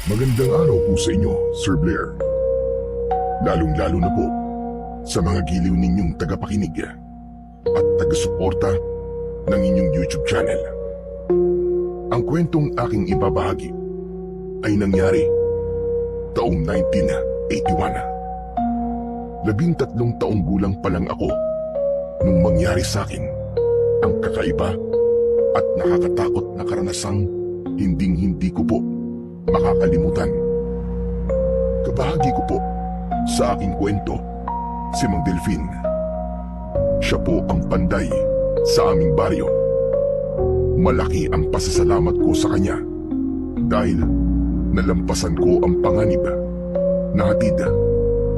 Magandang araw po sa inyo, Sir Blair. Lalong-lalo na po sa mga giliw ninyong tagapakinig at taga-suporta ng inyong YouTube channel. Ang kwentong aking ibabahagi ay nangyari taong 1981. 13 taong gulang pa lang ako nung mangyari sa akin ang kakaiba at nakakatakot na karanasang hinding-hindi ko po makakalimutan. Kabahagi ko po sa aking kwento si Mang Delfin. Siya po ang panday sa aming baryo. Malaki ang pasasalamat ko sa kanya dahil nalampasan ko ang panganib na hatid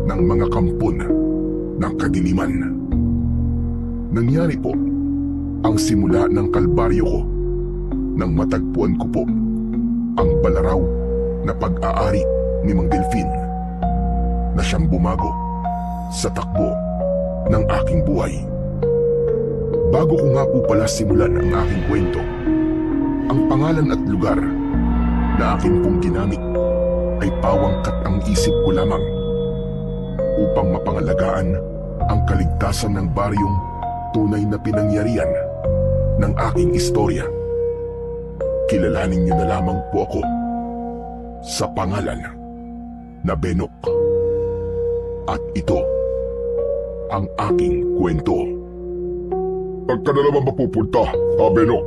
ng mga kampon ng kadiliman. Nangyari po ang simula ng kalbaryo ko nang matagpuan ko po ang balaraw na pag-aari ni Mang Delfin na siyang bumago sa takbo ng aking buhay. Bago ko nga po pala simulan ang aking kwento, ang pangalan at lugar na akin pong ginamit ay pawangkat ang isip ko lamang upang mapangalagaan ang kaligtasan ng baryong tunay na pinangyarihan ng aking istorya. Kilalanin niyo na lamang po ako sa pangalan na Benok. At ito ang aking kwento. Saan ka na naman mapupunta, Benok?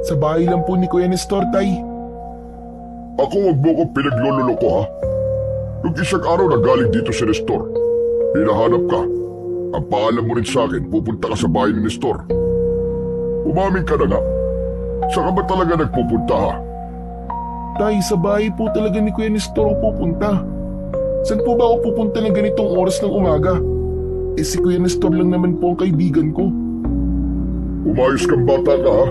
Sa bahay lang po ni Kuya Nestor, Tay. Ako, wag mo akong pinaglololoko, ha? Nung isang araw na galing dito si Nestor, hinahanap ka. Ang paalam mo rin sa akin, pupunta ka sa bahay ni Nestor. Umamin ka na nga. Saan ka ba talaga nagpupunta, ha? Tay, sa bahay po talaga ni Kuya Nestor ako pupunta. Saan po ba ako pupunta ng ganitong oras ng umaga? Si Kuya Nestor lang naman po ang kaibigan ko. Umayos kang bata ka, ha?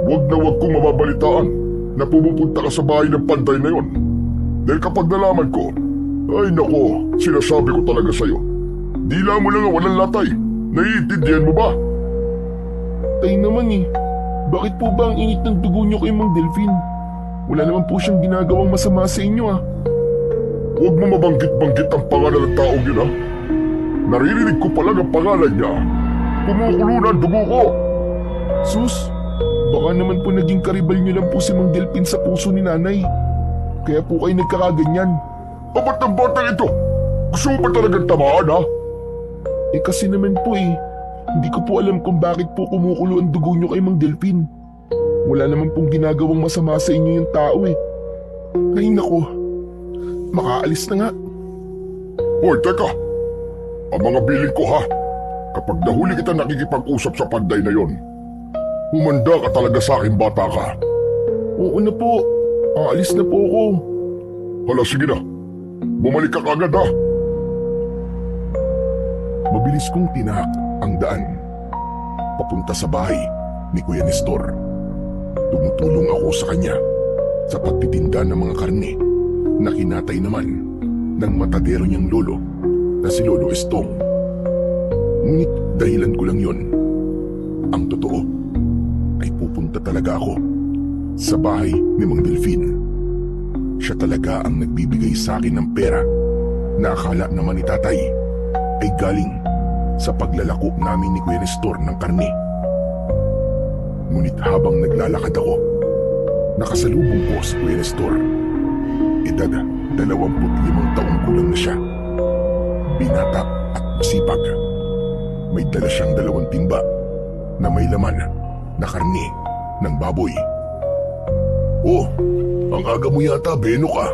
Huwag na huwag kong mababalitaan na pumupunta ka sa bahay ng panday na yon. Dahil kapag nalaman ko, ay nako, sinasabi ko talaga sa'yo. Dila mo lang ang walang latay. Naiintindihan mo ba? Tay naman bakit po ba ang init ng dugo niyo kay Mang Delfin? Wala naman po siyang ginagawang masama sa inyo, ha? Huwag mo mabanggit-banggit ang pangalan ng taong yun, ha? Naririnig ko pa lang ang pangalan niya. Kumukulo na ang dugo ko. Sus, baka naman po naging karibal niyo lang po si Mang Delfin sa puso ni Nanay. Kaya po kayo nagkakaganyan. Ba't ang batang ito? Gusto mo ba talagang tamaan, ha? Kasi naman po hindi ko po alam kung bakit po kumukulo ang dugo niyo kay Mang Delfin. Wala naman pong ginagawang masama sa inyo yung tao Ay nako, makaalis na nga. Hoy, teka! Ang mga biling ko, ha? Kapag nahuli kita nakikipag-usap sa panday na yon, humanda ka talaga sa akin, bata ka. Oo na po, aalis na po ako. Hala, sige na. Bumalik ka kagad, ha? Mabilis kong tinahak ang daan papunta sa bahay ni Kuya Nestor. Tumutulong ako sa kanya sa pagtitinda ng mga karne na kinatay naman ng matadero niyang lolo na si Lolo Estong. Ngunit dahilan ko lang yon. Ang totoo ay pupunta talaga ako sa bahay ni Mang Delfin. Siya talaga ang nagbibigay sa akin ng pera na akala naman ni tatay ay galing sa paglalako namin ni Kuya Nestor ng karne. Ngunit habang naglalakad ako, nakasalubong ko si Kuya Nestor. Edad 25 taong gulang na siya. Binata at masipag. May dala siyang 2 timba na may laman na karne ng baboy. Oh, ang aga mo yata, Benok, ah.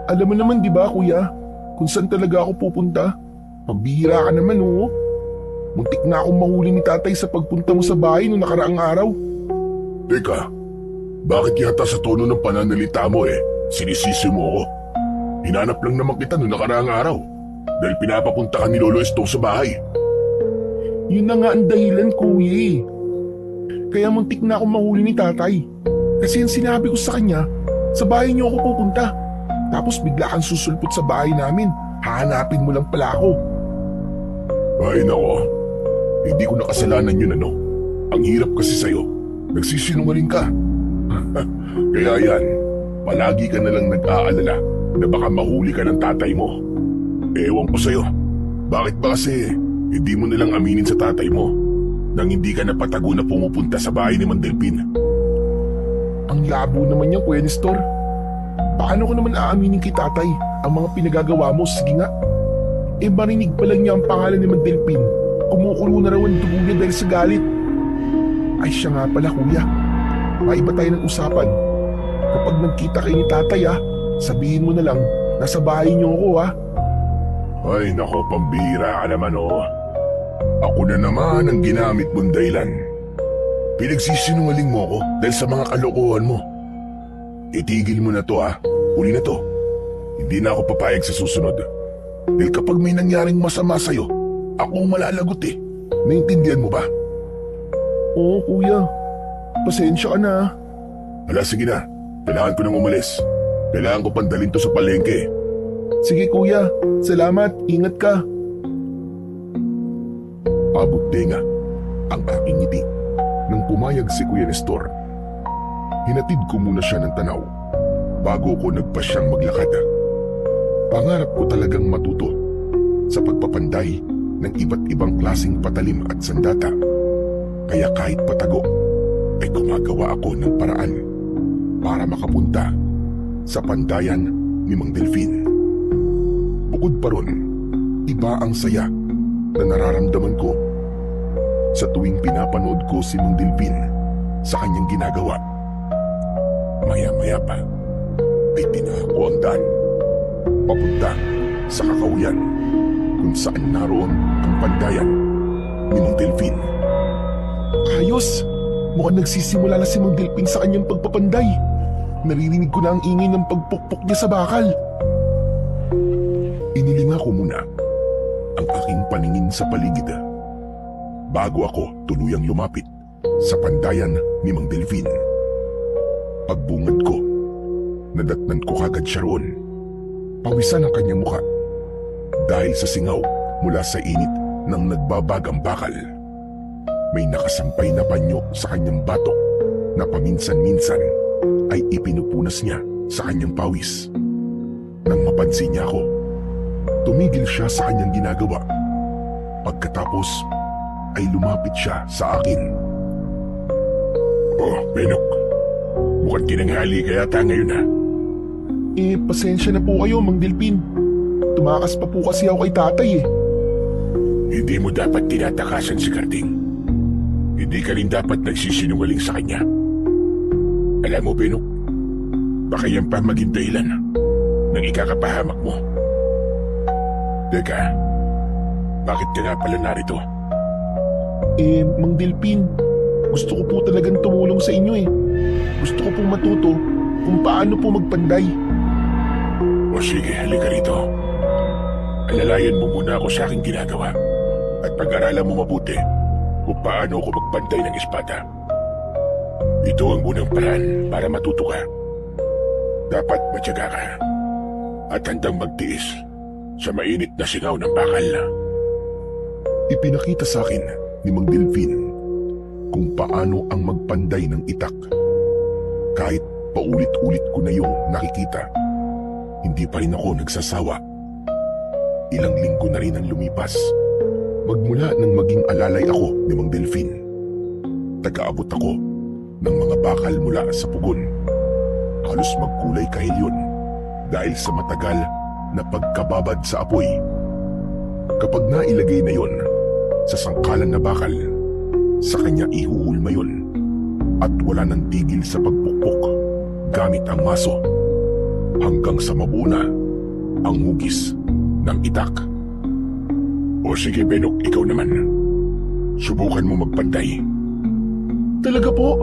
Alam mo naman di ba kuya, kung saan talaga ako pupunta? Pambihira ka naman Muntik na akong mahuli ni tatay sa pagpunta mo sa bahay noong nakaraang araw. Teka, bakit yata sa tono ng pananalita mo sinisisi mo ako? Hinanap lang naman kita noong nakaraang araw dahil pinapapunta ka ni Lolo Estong sa bahay. Yun na nga ang dahilan, kuya. Kaya muntik na akong mahuli ni tatay. Kasi yung sinabi ko sa kanya, sa bahay niyo ako pupunta. Tapos bigla kang susulpot sa bahay namin. Hahanapin mo lang pala ako. Ay nako, hindi ko nakasalanan yun. Ang hirap kasi sa'yo. Nagsisinungaling ka. Kaya yan, palagi ka na lang nag-aalala na baka mahuli ka ng tatay mo. Ewan ko sa'yo, bakit ba kasi hindi mo nalang aminin sa tatay mo nang hindi ka napatago na pumupunta sa bahay ni Mandelpin? Ang labo naman niya, Kuya Nestor. Paano ko naman aaminin kay tatay ang mga pinagagawa mo? Sige nga. Marinig pa lang niya ang pangalan ni Mandelpin. Kumukulo na raw ang dugo niya dahil sa galit. Ay siya nga pala, kuya. Maiba tayo ng usapan. Kapag nagkita kayo ni tatay sabihin mo na lang, nasa bahay niyo ako Ay nako, pambira ka naman Ako na naman ang ginamit mong dahilan. Pinagsisinungaling mo ako dahil sa mga kalokohan mo. Itigil mo na to Huli na to. Hindi na ako papayag sa susunod. Dahil kapag may nangyaring masama sa'yo, ako ang malalagot Naintindihan mo ba? Oo, kuya. Pasensya ka na. Hala, sige na. Kailangan ko nang umalis. Kailangan ko pandalin to sa palengke. Sige, kuya. Salamat. Ingat ka. Abot tinga ang aking ngiti nang pumayag si Kuya Nestor. Hinatid ko muna siya ng tanaw bago ko nagpasyang maglakad. Pangarap ko talagang matuto sa pagpapanday ng iba't ibang klaseng patalim at sandata. Kaya kahit patago, ay gumagawa ako ng paraan para makapunta sa pandayan ni Mang Delfin. Bukod pa ron, iba ang saya na nararamdaman ko sa tuwing pinapanood ko si Mang Delfin sa kanyang ginagawa. Maya-maya pa ay tinako ang daan papunta sa Kakahuyan kung saan naroon ang pandayan ni Mang Delfin. Ayos. Mukhang nagsisimula na si Mang Delfin sa kanyang pagpapanday. Naririnig ko na ang ingay ng pagpukpok niya sa bakal. Inilinga ko muna ang aking paningin sa paligid bago ako tuluyang lumapit sa pandayan ni Mang Delfin. Pagbungad ko, nadatnan ko kagad siya roon. Pawisan ang kanyang muka dahil sa singaw mula sa init ng nagbabagang bakal. May nakasampay na panyo sa kanyang batok na paminsan-minsan ay ipinupunas niya sa kanyang pawis. Nang mapansin niya ako, tumigil siya sa kanyang ginagawa. Pagkatapos ay lumapit siya sa akin. Oh, Benok. Mukhang tinanghali ka yata ngayon Pasensya na po kayo, Mang Delfin. Tumakas pa po kasi ako kay tatay Hindi mo dapat tinatakasan si Karding. Hindi ka rin dapat nagsisinungaling sa kanya. Alam mo, Benok, baka yan pa maging dahilan ng ikakapahamak mo. Teka, bakit ka nga pala narito? Mang Delfin, gusto ko po talagang tumulong sa inyo Gusto ko pong matuto kung paano po magpanday. O sige, halika rito. Alalayan mo muna ako sa aking ginagawa at pag-aralan mo mabuti kung paano ako magpantay ng espada. Ito ang unang paraan para matuto ka. Dapat matyaga ka at handang magtiis sa mainit na singaw ng bakal. Ipinakita sa akin ni Mang Delfin kung paano ang magpanday ng itak. Kahit paulit-ulit ko na yung nakikita, hindi pa rin ako nagsasawa. Ilang linggo na rin ang lumipas. Magmula nang maging alalay ako ni Mang Delfin. Tagaabot ako ng mga bakal mula sa pugon. Halos magkulay kahil yun dahil sa matagal na pagkababad sa apoy. Kapag nailagay na yon sa sangkalan na bakal, sa kanya ihuhulma yun at wala nang tigil sa pagpukpok gamit ang maso hanggang sa mabuo na ang hugis ng itak. O sige, Benok, ikaw naman. Subukan mo magpanday. Talaga po?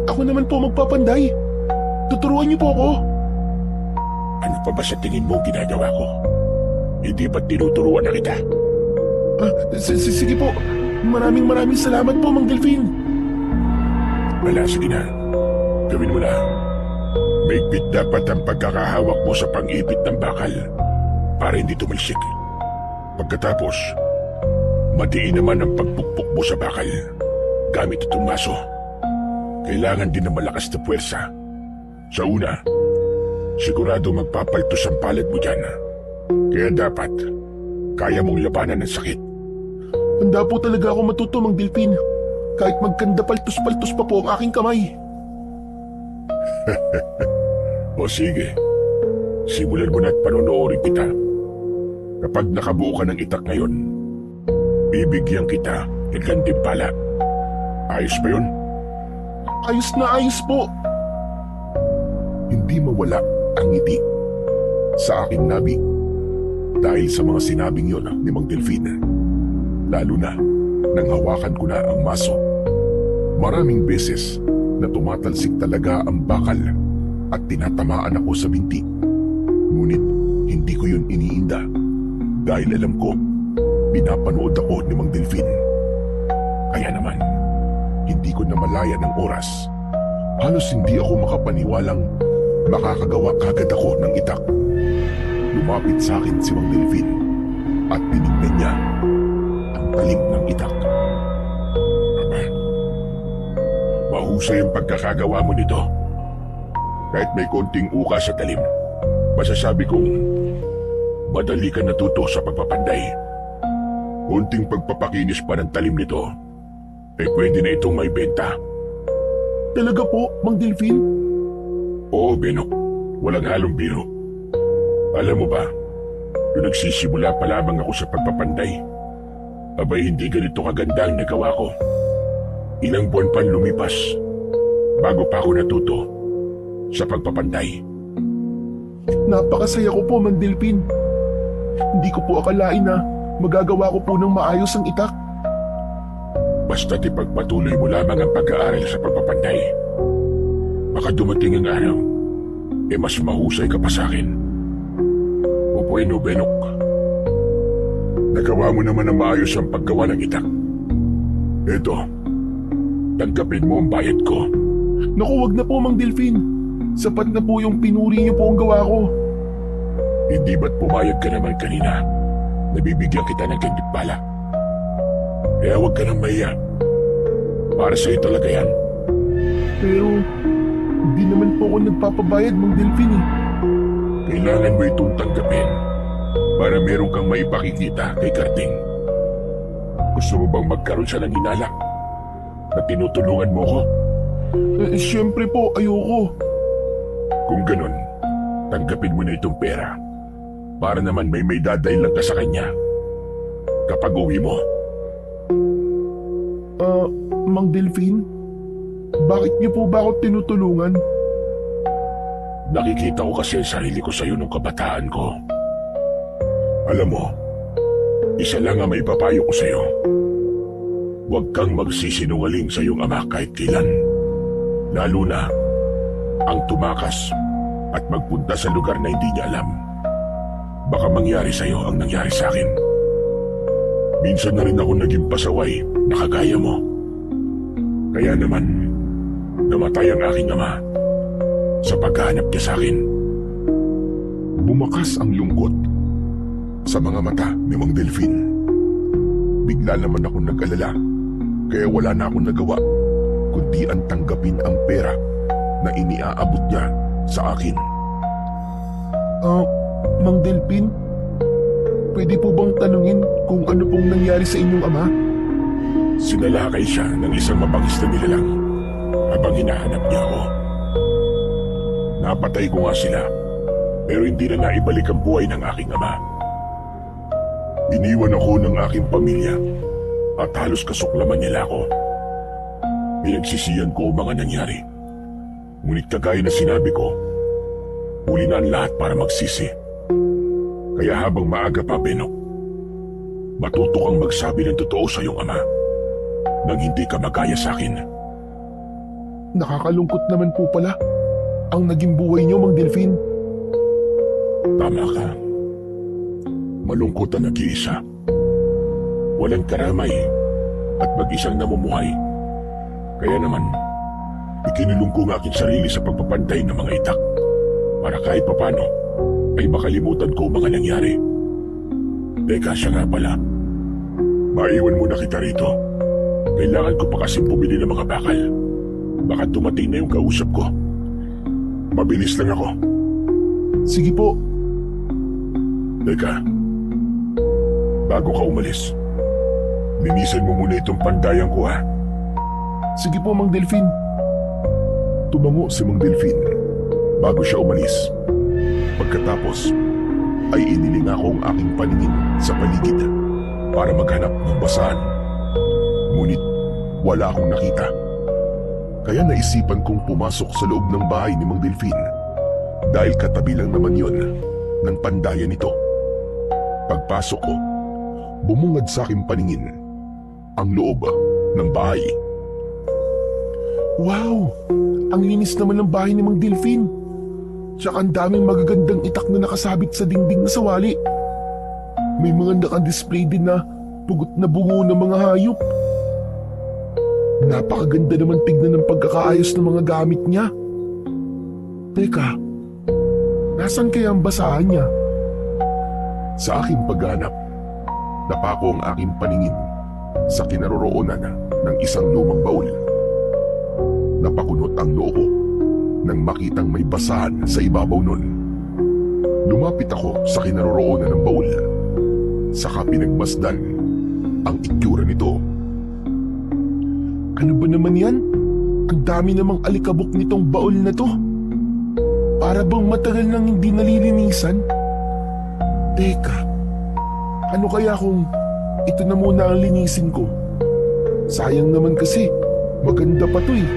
Ako naman po magpapanday. Tuturuan niyo po ako. Ano pa ba sa tingin mo ginagawa ko? Hindi ba't tinuturuan na kita? Sige po. Maraming salamat po, Mang Delfin. Wala, sige na. Gawin mo na. Maigpit dapat ang pagkakahawak mo sa pang-ipit ng bakal para hindi tumalsik. Pagkatapos, matiin naman ang pagpukpok mo sa bakal gamit itong maso. kailangan din ng malakas na puwersa. Sa una, sigurado magpapaltos ang palad mo dyan. Kaya dapat, kaya mong labanan ng sakit. Handa po talaga ako matuto, Mang Delfin. Kahit magkanda paltos-paltos pa po ang aking kamay. O sige, simulan mo na at panonoorin kita. Kapag nakabuo ka ng itak ngayon, bibigyan kita ng gantimpala. Ayos ba yun? Ayos na ayos po. Hindi mawala ang ngiti sa aking nabi dahil sa mga sinabing yon ni Mang Delfin. Lalo na nang hawakan ko na ang maso. Maraming beses na tumatalsik talaga ang bakal at tinatamaan ako sa binti. Ngunit hindi ko yun iniinda dahil alam ko pinapanood ako ni Mang Delfin. Kaya naman, hindi ko namalayan ng oras. Halos hindi ako makapaniwalang makakagawa kagad ako ng itak. Lumapit sa akin si Mang Delfin at tinignan niya ang talim ng itak. Aba, mahusay ang pagkakagawa mo nito. Kahit may konting uka sa talim, masasabi kong madali ka natuto sa pagpapanday. Konting pagpapakinis pa ng talim nito, pwede na itong may benta. Talaga po, Mang Delfin? Oo, Benok. Walang halong biro. Alam mo ba, nung nagsisimula pa lamang ako sa pagpapanday, abay hindi ganito kaganda ang nagawa ko. Ilang buwan pa lumipas bago pa ako natuto sa pagpapanday. Napakasaya ko po, Mang Delfin. Hindi ko po akalain na magagawa ko po ng maayos ang itak. Basta't ipagpatuloy mo lamang ang pag-aaral sa pagpapanday. Baka dumating ang araw, mas mahusay ka pa sa akin. O bueno, Benok. Nagawa mo naman ang maayos ang paggawa ng itak. Eto, tanggapin mo ang bayad ko. Naku, wag na po, Mang Delfin. Sapat na po yung pinuri niyo po ang gawa ko. Hindi ba't pumayag ka naman kanina? Nabibigyan kita ng gantimpala. Kaya huwag ka nang mahiya. Para sa'yo talaga yan. Pero, hindi naman po ako nagpapabayad, Mang Delfin eh. Kailangan mo itong tanggapin para meron kang maipakikita kay Karting. Gusto mo bang magkaroon siya ng hinala na tinutulungan mo ko? Siyempre po, ayoko. Kung ganun, tanggapin mo na itong pera para naman may dadail lang ka sa kanya kapag uwi mo. Mang Delfin? Bakit niyo po ba ako tinutulungan? Nakikita ko kasi ang sarili ko sa iyo nung kabataan ko. Alam mo, isa lang ang may papayo ko sa iyo. Huwag kang magsisinungaling sa iyong ama kahit kailan. Lalo na ang tumakas at magpunta sa lugar na hindi niya alam. Baka mangyari sa iyo ang nangyari sa akin. Minsan na rin ako naging pasaway na kagaya mo. Kaya naman, namatay ang aking ama sa paghahanap niya sa akin. Bumakas ang lungkot sa mga mata ni Mang Delfin. Bigla naman akong nag-alala, kaya wala na akong nagawa kundi ang tanggapin ang pera na iniaabot niya sa akin. Mang Delfin? Pwede po bang tanungin kung ano pong nangyari sa inyong ama? Sinalakay siya ng isang mabangis na nilalang habang hinahanap niya ako. Napatay ko nga sila, pero hindi na naibalik ang buhay ng aking ama. Iniwan ako ng aking pamilya at halos kasuklaman nila ako. Pinagsisiyan ko ang mga nangyari. Ngunit kagaya na sinabi ko, huli na ang lahat para magsisi. Kaya habang maaga pa, Benok, matuto kang magsabi ng totoo sa iyong ama nang hindi ka magaya sa akin. Nakakalungkot naman po pala ang naging buhay niyo, Mang Delfin. Tama ka. Malungkot ang nag-iisa. Walang karamay at mag-isang namumuhay. Kaya naman, ikinulong ko ang aking sarili sa pagpapantay ng mga itak para kahit papano ay makalimutan ko mga nangyari. Teka, siya nga pala. Maiwan muna kita rito. Kailangan ko pa kasing bumili ng mga bakal. Baka dumating na yung kausap ko. Mabilis lang ako. Sige po. Teka, bago ka umalis, linisan mo muna itong pandayan ko, ha? Sige po, Mang Delfin. Tumango si Mang Delfin bago siya umalis. Pagkatapos ay inilinga ko ang aking paningin sa paligid para maghanap ng basahan. Ngunit wala akong nakita. Kaya naisipan kong pumasok sa loob ng bahay ni Mang Delfin dahil katabi lang naman yon ng pandayan nito. Pagpasok ko, bumungad sa aking paningin ang loob ng bahay. Wow! Ang linis naman ng bahay ni Mang Delfin. Tsaka ang daming magagandang itak na nakasabit sa dingding na sawali. May mga naka-display din na pugot na bungo ng mga hayop. Napakaganda naman tignan ng pagkakaayos ng mga gamit niya. Teka, nasan kaya ang basahan niya? Sa aking paghanap, napako ang aking paningin sa kinaroroonan ng isang lumang baul. Napakunot ang noo ko nang makitang may basahan sa ibabaw nun. Lumapit ako sa kinaroroonan ng baul. Saka pinagmasdan ang itsura nito. Ano ba naman yan? Ang dami namang alikabok nitong baul na to. Para bang matagal nang hindi nalilinisan? Teka, ano kaya kung ito na muna ang linisin ko? Sayang naman kasi, maganda pa to eh.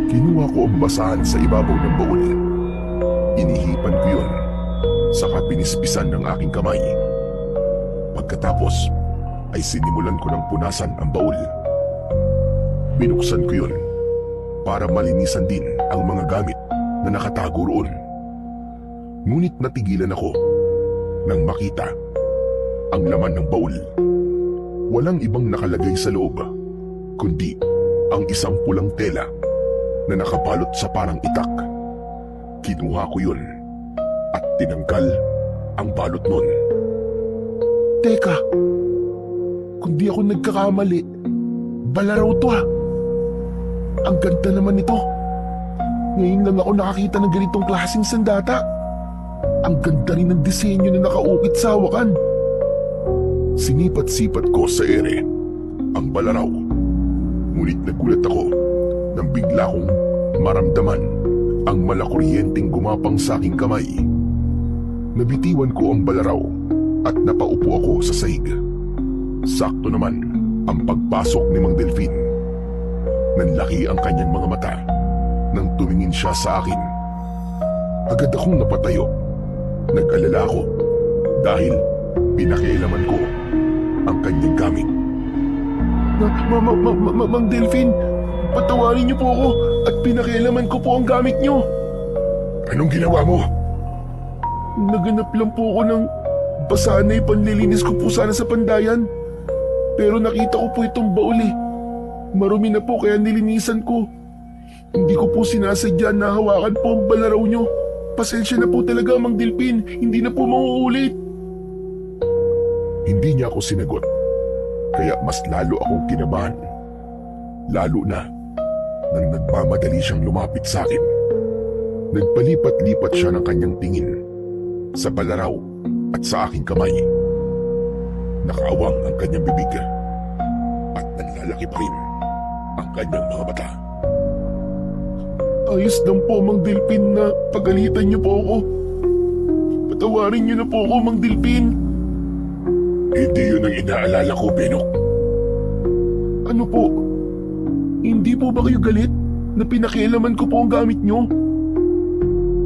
Kinuha ko ang basahan sa ibabaw ng baul. Inihipan ko yun, saka pinispisan ng aking kamay. Pagkatapos ay sinimulan ko ng punasan ang baul. Binuksan ko yun para malinisan din ang mga gamit na nakatago roon. Ngunit natigilan ako nang makita ang laman ng baul. Walang ibang nakalagay sa loob, kundi ang isang pulang tela na nakabalot sa parang itak. Kinuha ko yun at tinanggal ang balot nun. Teka, kung di ako nagkakamali, balaraw to ha. Ang ganda naman nito. Ngayon lang ako nakakita ng ganitong klaseng sandata. Ang ganda rin ng disenyo na nakaukit sa hawakan. Sinipat-sipat ko sa ere ang balaraw. Ngunit nagulat ako nang bigla kong maramdaman ang malakuryenteng gumapang sa aking kamay. Nabitiwan ko ang balaraw at napaupo ako sa sahig. Sakto naman ang pagpasok ni Mang Delfin. Nanlaki ang kanyang mga mata nang tumingin siya sa akin. Agad akong napatayo. Nag-alala ako dahil pinakialaman ko ang kanyang gamit. Mang Delfin, patawarin niyo po ako at pinakialaman ko po ang gamit niyo. Anong ginawa mo? Naganap lang po ako ng basahan na ipanlilinis ko po sana sa pandayan. Pero nakita ko po itong baul eh. Marumi na po kaya nilinisan ko. Hindi ko po sinasadya na hawakan po ang balaraw niyo. Pasensya na po talaga, Mang Delfin. Hindi na po mauulit. Hindi niya ako sinagot. Kaya mas lalo akong kinabahan. Lalo na nang nagmamadali siyang lumapit sa akin. Nagpalipat-lipat siya ng kanyang tingin sa balaraw at sa aking kamay. Nakaawang ang kanyang bibig at nanlalaki pa rin ang kanyang mga mata. Ayos lang po, Mang Delfin, na pagalitan niyo po ako. Patawarin niyo na po ako, Mang Delfin. Hindi yun ang inaalala ko, Benok. Ano po? Hindi po ba kayo galit na pinakialaman ko po ang gamit niyo?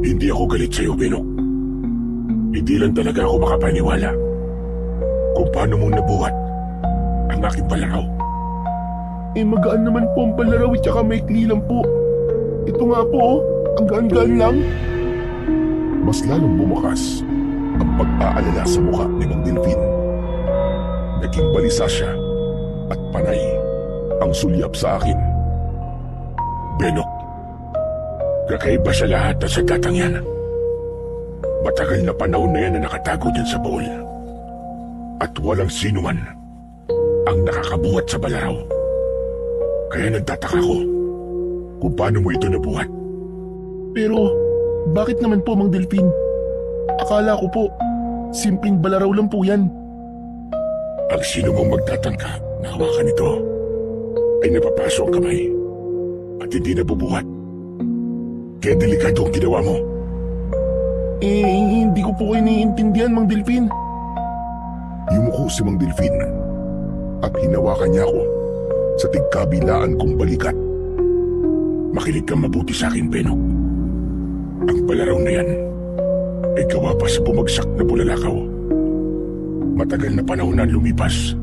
Hindi ako galit sa'yo, Benok. Hindi lang talaga ako makapaniwala kung paano mo nabuhat ang aking balaraw. Eh magaan naman po ang balaraw at saka maikli lang po. Ito nga po, oh, ang gaan-gaan lang. Mas lalong bumakas ang pag-aalala sa mukha ni Mang Delfin. Naging balisa siya at panay ang sulyap sa akin. Benok, kakaiba sa lahat na sa datang yan. Matagal na panahon na yan na nakatago dyan sa baul. At walang sino man ang nakakabuhat sa balaraw. Kaya nagtataka ko kung paano mo ito nabuhat. Pero bakit naman po, Mang Delphin? Akala ko po, simpleng balaraw lang po yan. Ang sino mong magtatangka na hawakan ito ay napapaso ang kamay at hindi nabubuhat. Kaya delikado ang ginawa mo. Hindi ko po kayo naiintindihan, Mang Delphin. Yumuko si Mang Delphin at hinawakan niya ako sa tigkabilaan kong balikat. Makinig kang mabuti sa akin, Benok. Ang balaraw na yan ay gawa pa sa bumagsak na bulalakaw. Matagal na panahon na lumipas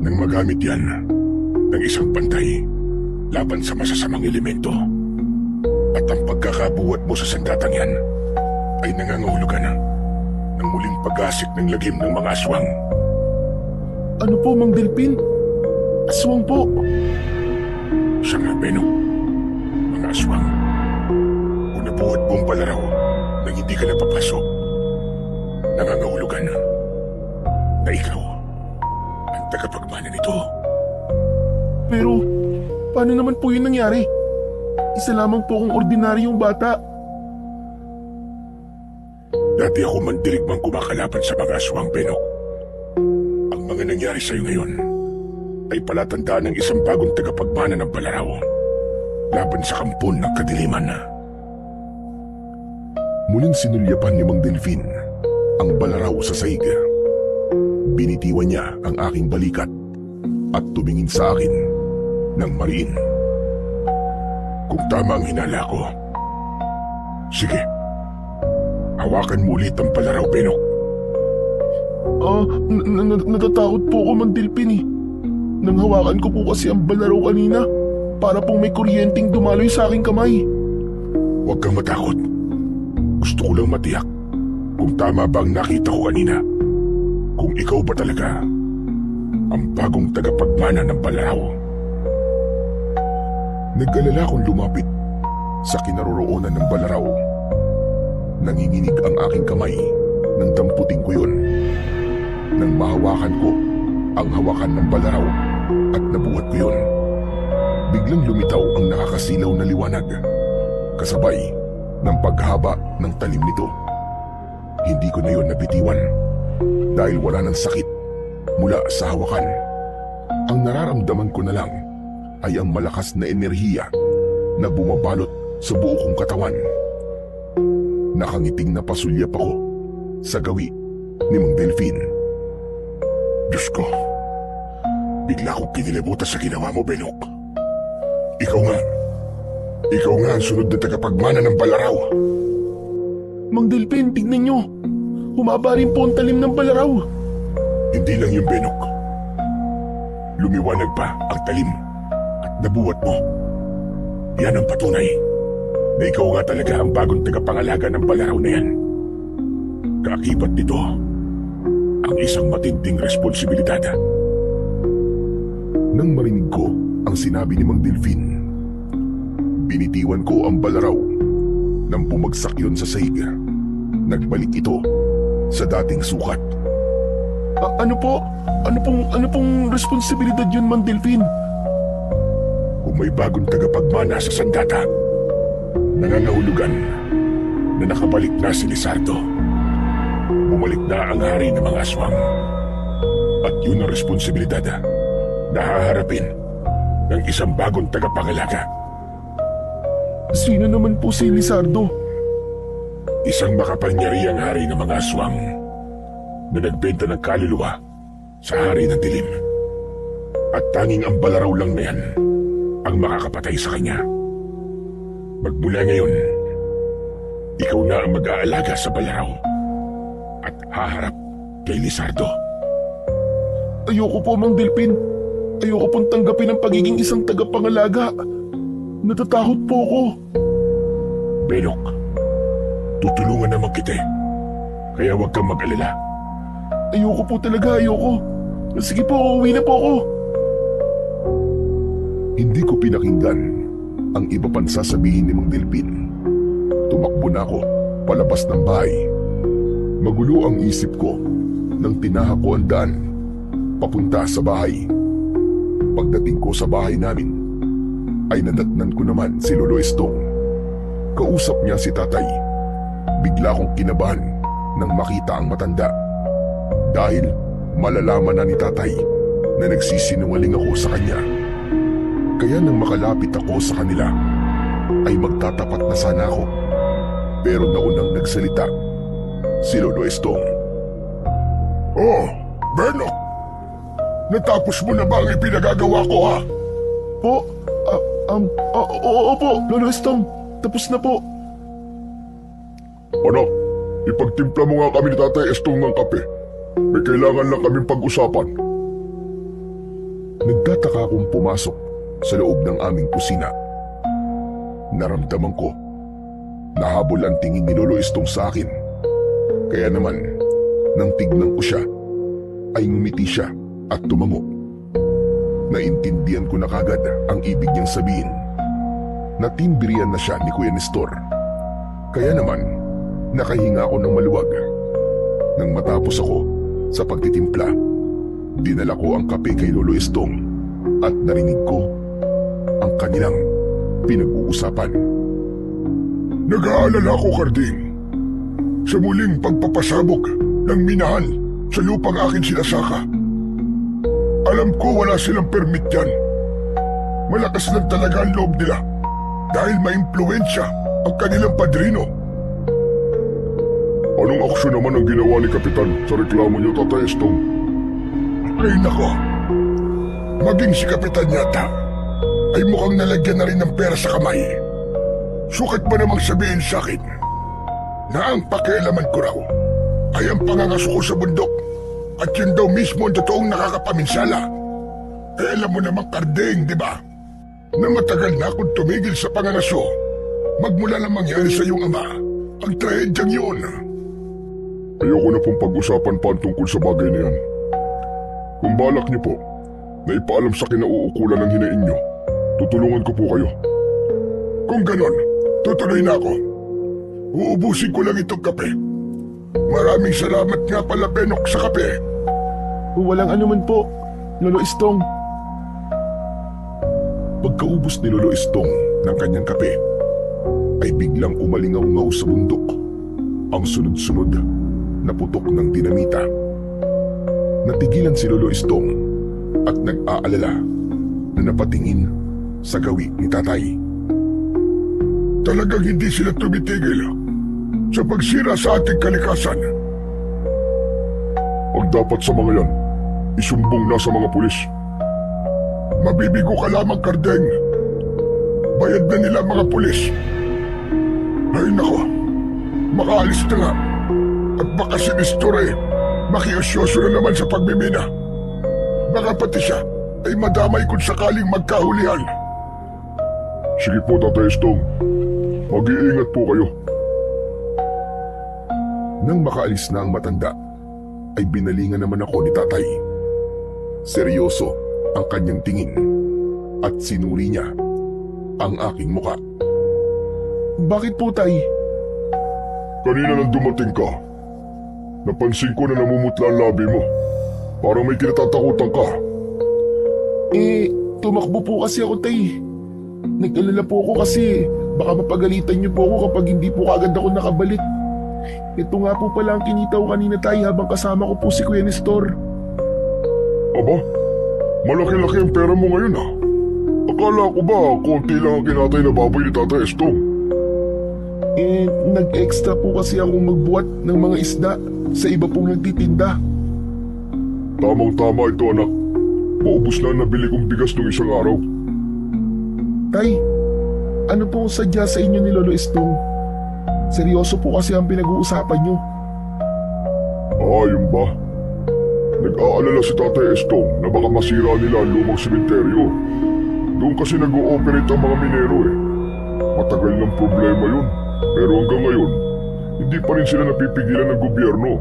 nang magamit yan ng isang pantay laban sa masasamang elemento. At ang pagkakabuhat mo sa sandatang yan ay nangangahulugan ng muling pag-asik ng lagim ng mga aswang. Ano po, Mang Delphin? Aswang po. Siya nga, Benok. Mga aswang. Kung nabuhat mo ang balaraw nang hindi ka napapasok, nangangahulugan na ikaw ang tagapagmana nito. Pero paano naman po yun nangyari? Isa lamang po akong ordinaryong bata. Dati ako mandirigmang kumakalaban sa mga aswang, Benok. Ang mga nangyari sa'yo ngayon ay palatandaan ng isang bagong tagapagmana ng balaraw laban sa kampon ng kadiliman. Muling sinulyapan ni Mang Delphin ang balaraw sa saig. Binitiwan niya ang aking balikat at tumingin sa akin ng mariin. Kung tama ang hinala ko, sige, hawakan mo ulit ang balaraw, Benok. Natatakot po ako, Mang Delphin eh. Nang hawakan ko po kasi ang balaraw kanina, para pong may kuryenteng dumaloy sa aking kamay. Huwag kang matakot. Gusto ko lang matiyak kung tama ba ang nakita ko kanina. Kung ikaw ba talaga ang bagong tagapagmana ng balaraw. Nag-alala akong lumapit sa kinaroroonan ng balaraw. Nanginginig ang aking kamay nang damputin ko yun. Nang mahawakan ko ang hawakan ng balaraw at nabuhat ko yun, biglang lumitaw ang nakakasilaw na liwanag, kasabay ng paghaba ng talim nito. Hindi ko na yun nabitiwan dahil wala ng sakit mula sa hawakan. Ang nararamdaman ko na lang ay ang malakas na enerhiya na bumabalot sa buo kong katawan. Nakangiting napasulyap ako sa gawi ni Mang Delphin. Diyos ko, bigla akong kinilabutan sa ginawa mo, Benok. Ikaw nga ang sunod na tagapagmana ng balaraw. Mang Delphin, tignan nyo. Humaba rin po ang talim ng balaraw. Hindi lang yung Benok. Lumiwanag pa ang talim at nabuhat mo. Yan ang patunay na ikaw nga talaga ang bagong tagapangalaga ng balaraw na yan. Kaakibat nito ang isang matinding responsibilidad. Nang marinig ko ang sinabi ni Mang Delphin, binitiwan ko ang balaraw nang bumagsak yun sa saig. Nagbalik ito sa dating sukat. Ano pong responsibilidad yun, Mang Delphin? Kung may bagong tagapagmana sa sandata, nangangahulugan na nakabalik na si Lizardo. Bumalik na ang hari ng mga aswang. At yun ang responsibilidad na haharapin ng isang bagong tagapangalaga. Sino naman po si Lizardo? Isang makapangyarihang hari ng mga aswang na nagbenta ng kaluluwa sa hari ng dilim. At tanging ang balaraw lang na yan ang makakapatay sa kanya. Magmula ngayon, ikaw na ang mag-aalaga sa balaraw at haharap kay Lizardo. Ayoko po, Mang Delphin. Ayoko pong tanggapin ang pagiging isang tagapangalaga. Natatakot po ako. Benok, tutulungan naman kita, kaya huwag kang mag-alala. Ayoko po talaga, ayoko. Sige po, uwi na po ako. Hindi ko pinakinggan ang iba pang sasabihin ni Mang Delphin. Tumakbo na ako palabas ng bahay. Magulo ang isip ko nang tinahak ko ang daan papunta sa bahay. Pagdating ko sa bahay namin, ay nadatnan ko naman si Lolo Estong. Kausap niya si tatay. Bigla akong kinabahan nang makita ang matanda. Dahil malalaman na ni tatay na nagsisinungaling ako sa kanya. Kaya nang makalapit ako sa kanila, ay magtatapat na sana ako. Pero naunang nagsalita si Lolo Estong. Oh, Bernok! Natapos mo na ba ang ipinagagawa ko, ha? Oo po, Lolo Estong. Tapos na po. Anak, ipagtimpla mo nga kami ni Tatay Estong ng kape. May kailangan lang kaming pag-usapan. Nagtataka akong pumasok sa loob ng aming kusina. Naramdaman ko, nahabol ang tingin ni Lolo Estong sa akin. Kaya naman, nang tignan ko siya, ay ngumiti siya at tumango. Naintindihan ko na kagad ang ibig niyang sabihin. Natimbirian na siya ni Kuya Nestor. Kaya naman, nakahinga ako ng maluwag. Nang matapos ako sa pagtitimpla, dinala ko ang kape kay Lolo Estong at narinig ko ang kanilang pinag-uusapan. Nag-aalala ko, Karding. Sa muling pagpapasabog ng minahan sa lupang akin sinasaka. Alam ko wala silang permit dyan. Malakas lang talaga ang loob nila dahil maimpluwensya ang kanilang padrino. Anong aksyon naman ang ginawa ni Kapitan sa reklamo niyo, Tatay Estong? Ay nako, maging si Kapitan yata ay mukhang nalagyan na rin ng pera sa kamay. Sukat pa namang sabihin sa akin na ang pakialaman ko raw ay ang pangangaso ko sa bundok at yun daw mismo ang totoong nakakapaminsala. Eh alam mo namang, Karding, di ba? Na matagal na akong tumigil sa pangangaso magmula na mangyari sa iyong ama ang trahedyang yun. Ayoko na pong pag-usapan pa ang tungkol sa bagay na yan. Kung balak niyo po na ipaalam sa kinauukulan ng hinaing niyo, tutulungan ko po kayo. Kung ganon, tutuloy na ako. Uubusin ko lang itong kape. Maraming salamat nga pala, Benok, sa kape. Walang anuman po, Lolo Estong. Pagkaubos ni Lolo Estong ng kanyang kape, ay biglang umalingaw-ngaw sa bundok ang sunod-sunod na putok ng dinamita. Natigilan si Lolo Estong at nag-aalala na napatingin sa gawi ni tatay. Talagang hindi sila tumitigil sa pagsira sa ating kalikasan. Ang dapat sa mga yan, isumbong na sa mga pulis. Mabibigo ka lamang, Kardeng. Bayad na nila mga pulis. Ay nako, makaalis na nga. At baka si Nestor makiusyoso na naman sa pagmimina. Baka pati siya ay madamay kung sakaling magkahulihan. Sige po, Tatay Estong. Mag-iingat po kayo. Nang makaalis na ang matanda, ay binalingan naman ako ni tatay. Seryoso ang kanyang tingin at sinuri niya ang aking muka. Bakit po, Tay? Kanina nang dumating ka, napansin ko na namumutla ang labi mo. Parang may kinatatakutan ka. Tumakbo po kasi ako, Tay. Nag-alala po ako kasi baka mapagalitan niyo po ako kapag hindi po kagad ako nakabalik. Ito nga po pala ang kinita ko kanina, Tay, habang kasama ko po si Kuya Nestor. Aba, malaki-laki ang pera mo ngayon ah. Akala ko ba konti lang ang kinatay na baboy ni Tatay Estong? Nag-extra po kasi akong magbuhat ng mga isda sa iba pong nagtitinda. Tamang-tama ito, anak. Paubos na ang nabili kong bigas nung isang araw. Tay, ano pong sadya sa inyo ni Lolo Estong? Seryoso po kasi ang pinag-uusapan niyo. Yun ba? Nag-aalala si Tatay Estong na baka masira nila ang lumang sementeryo. Doon kasi nag-ooperate ang mga minero eh. Matagal ng problema yun. Pero hanggang ngayon, hindi pa rin sila napipigilan ng gobyerno.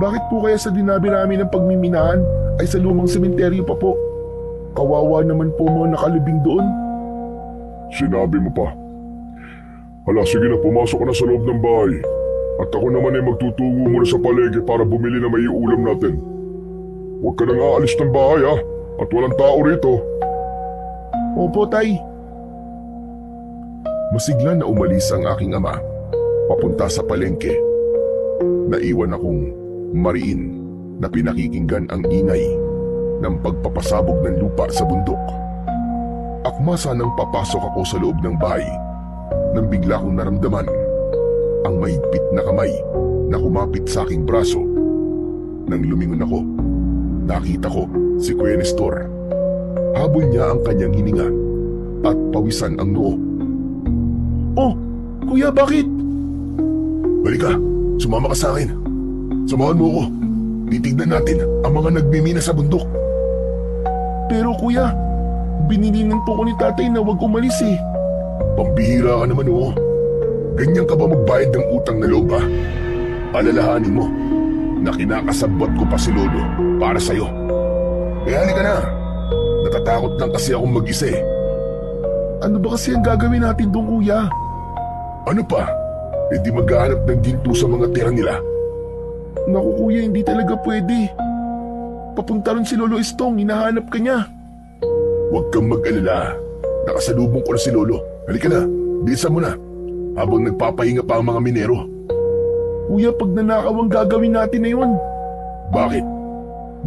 Bakit po kaya sa dinabi namin ng pagmiminahan ay sa lumang sementeryo pa po? Kawawa naman po mga nakalibing doon. Sinabi mo pa. Hala, sige na, pumasok ka na sa loob ng bahay. At ako naman ay magtutungo muna sa palengke para bumili na may ulam natin. Huwag ka nang aalis ng bahay ha, at walang tao rito. Opo, Tay. Masigla na umalis ang aking ama papunta sa palengke. Naiwan akong mariin na pinakikinggan ang ingay ng pagpapasabog ng lupa sa bundok. Akma sanang papasok ako sa loob ng bahay nang bigla kong naramdaman ang mahigpit na kamay na kumapit sa aking braso. Nang lumingon ako, nakita ko si Kuya Nestor. Habol niya ang kanyang hininga at pawisan ang noo. Oh, Kuya, bakit? Halika, sumama ka sa akin. Samahan mo ako. Titignan natin ang mga nagmimina sa bundok. Pero Kuya, binilinan po ko ni tatay na huwag umalis eh. Pambihira ka naman, oo. Ganyan ka ba magbayad ng utang na loob, ha? Alalahanin mo na kinakasabot ko pa si Lolo para sa'yo. Kaya halika na. Natatakot lang kasi akong mag-isa eh. Ano ba kasi ang gagawin natin doon, Kuya? Ano pa? E di maghahanap ng ginto sa mga tira nila. Naku, Kuya, hindi talaga pwede. Papunta ron si Lolo Estong, hinahanap ka niya. Huwag kang mag-alala. Nakasalubong ko na si Lolo. Halika na, bilisan mo na. Habang nagpapahinga pa ang mga minero. Kuya, pag nanakaw ang gagawin natin na yun. Bakit?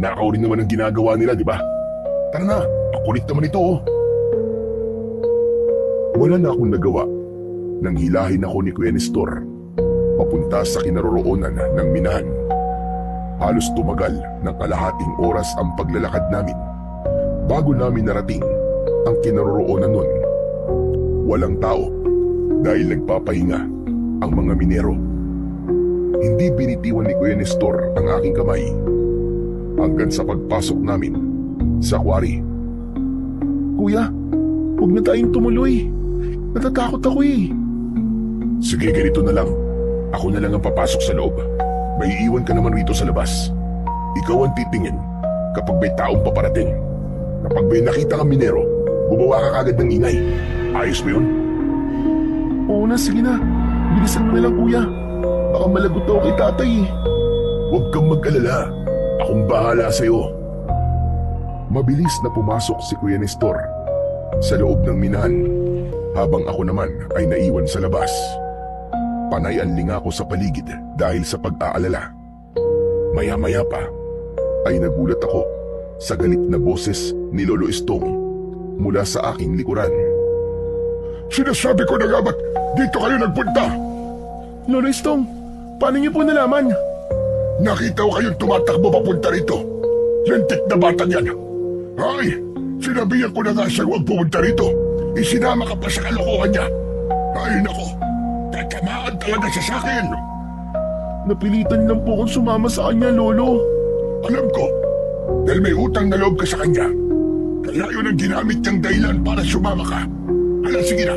Nakaw rin naman ang ginagawa nila, di ba? Tara na, pakulit naman ito, oh. Wala na akong nagawa nang hilahin ako ni Kuya Nestor papunta sa kinaroroonan ng minahan. Halos tumagal ng kalahating oras ang paglalakad namin bago namin narating ang kinaroroonan nun. Walang tao dahil nagpapahinga ang mga minero. Hindi binitiwan ni Kuya Nestor ang aking kamay hanggang sa pagpasok namin sa quarry. Kuya, huwag na tayong tumuloy. Natatakot ako eh. Sige, ganito na lang. Ako na lang ang papasok sa loob. May iiwan ka naman rito sa labas. Ikaw ang titingin kapag may taong paparating. Kapag may nakita kang minero, gumawa ka kagad ng ingay. Ayos ba yun? Oo na, sige na. Bilisan mo na lang, Kuya. Baka malagot ako kay tatay eh. Huwag kang mag-alala. Akong bahala sa'yo. Mabilis na pumasok si Kuya Nestor sa loob ng minahan habang ako naman ay naiwan sa labas. Panay ang linga ko sa paligid dahil sa pag-aalala. Maya-maya pa ay nagulat ako sa galit na boses ni Lolo Estong mula sa aking likuran. Sinasabi ko na nga ba't dito kayo nagpunta? Lolo Estong, paano niyo po nalaman? Nakita ko kayong tumatakbo papunta rito. Lentik na batang yan. Ay, sinabihan ko na nga siya huwag pumunta rito. Isinama ka pa sa kalokohan niya. Ay nako, tatamaan talaga siya sa akin. Napilitan lang po akong sumama sa kanya, Lolo. Alam ko, dahil may utang na loob ka sa kanya. Kaya yun ang ginamit niyang dahilan para sumama ka. Hala, sige na,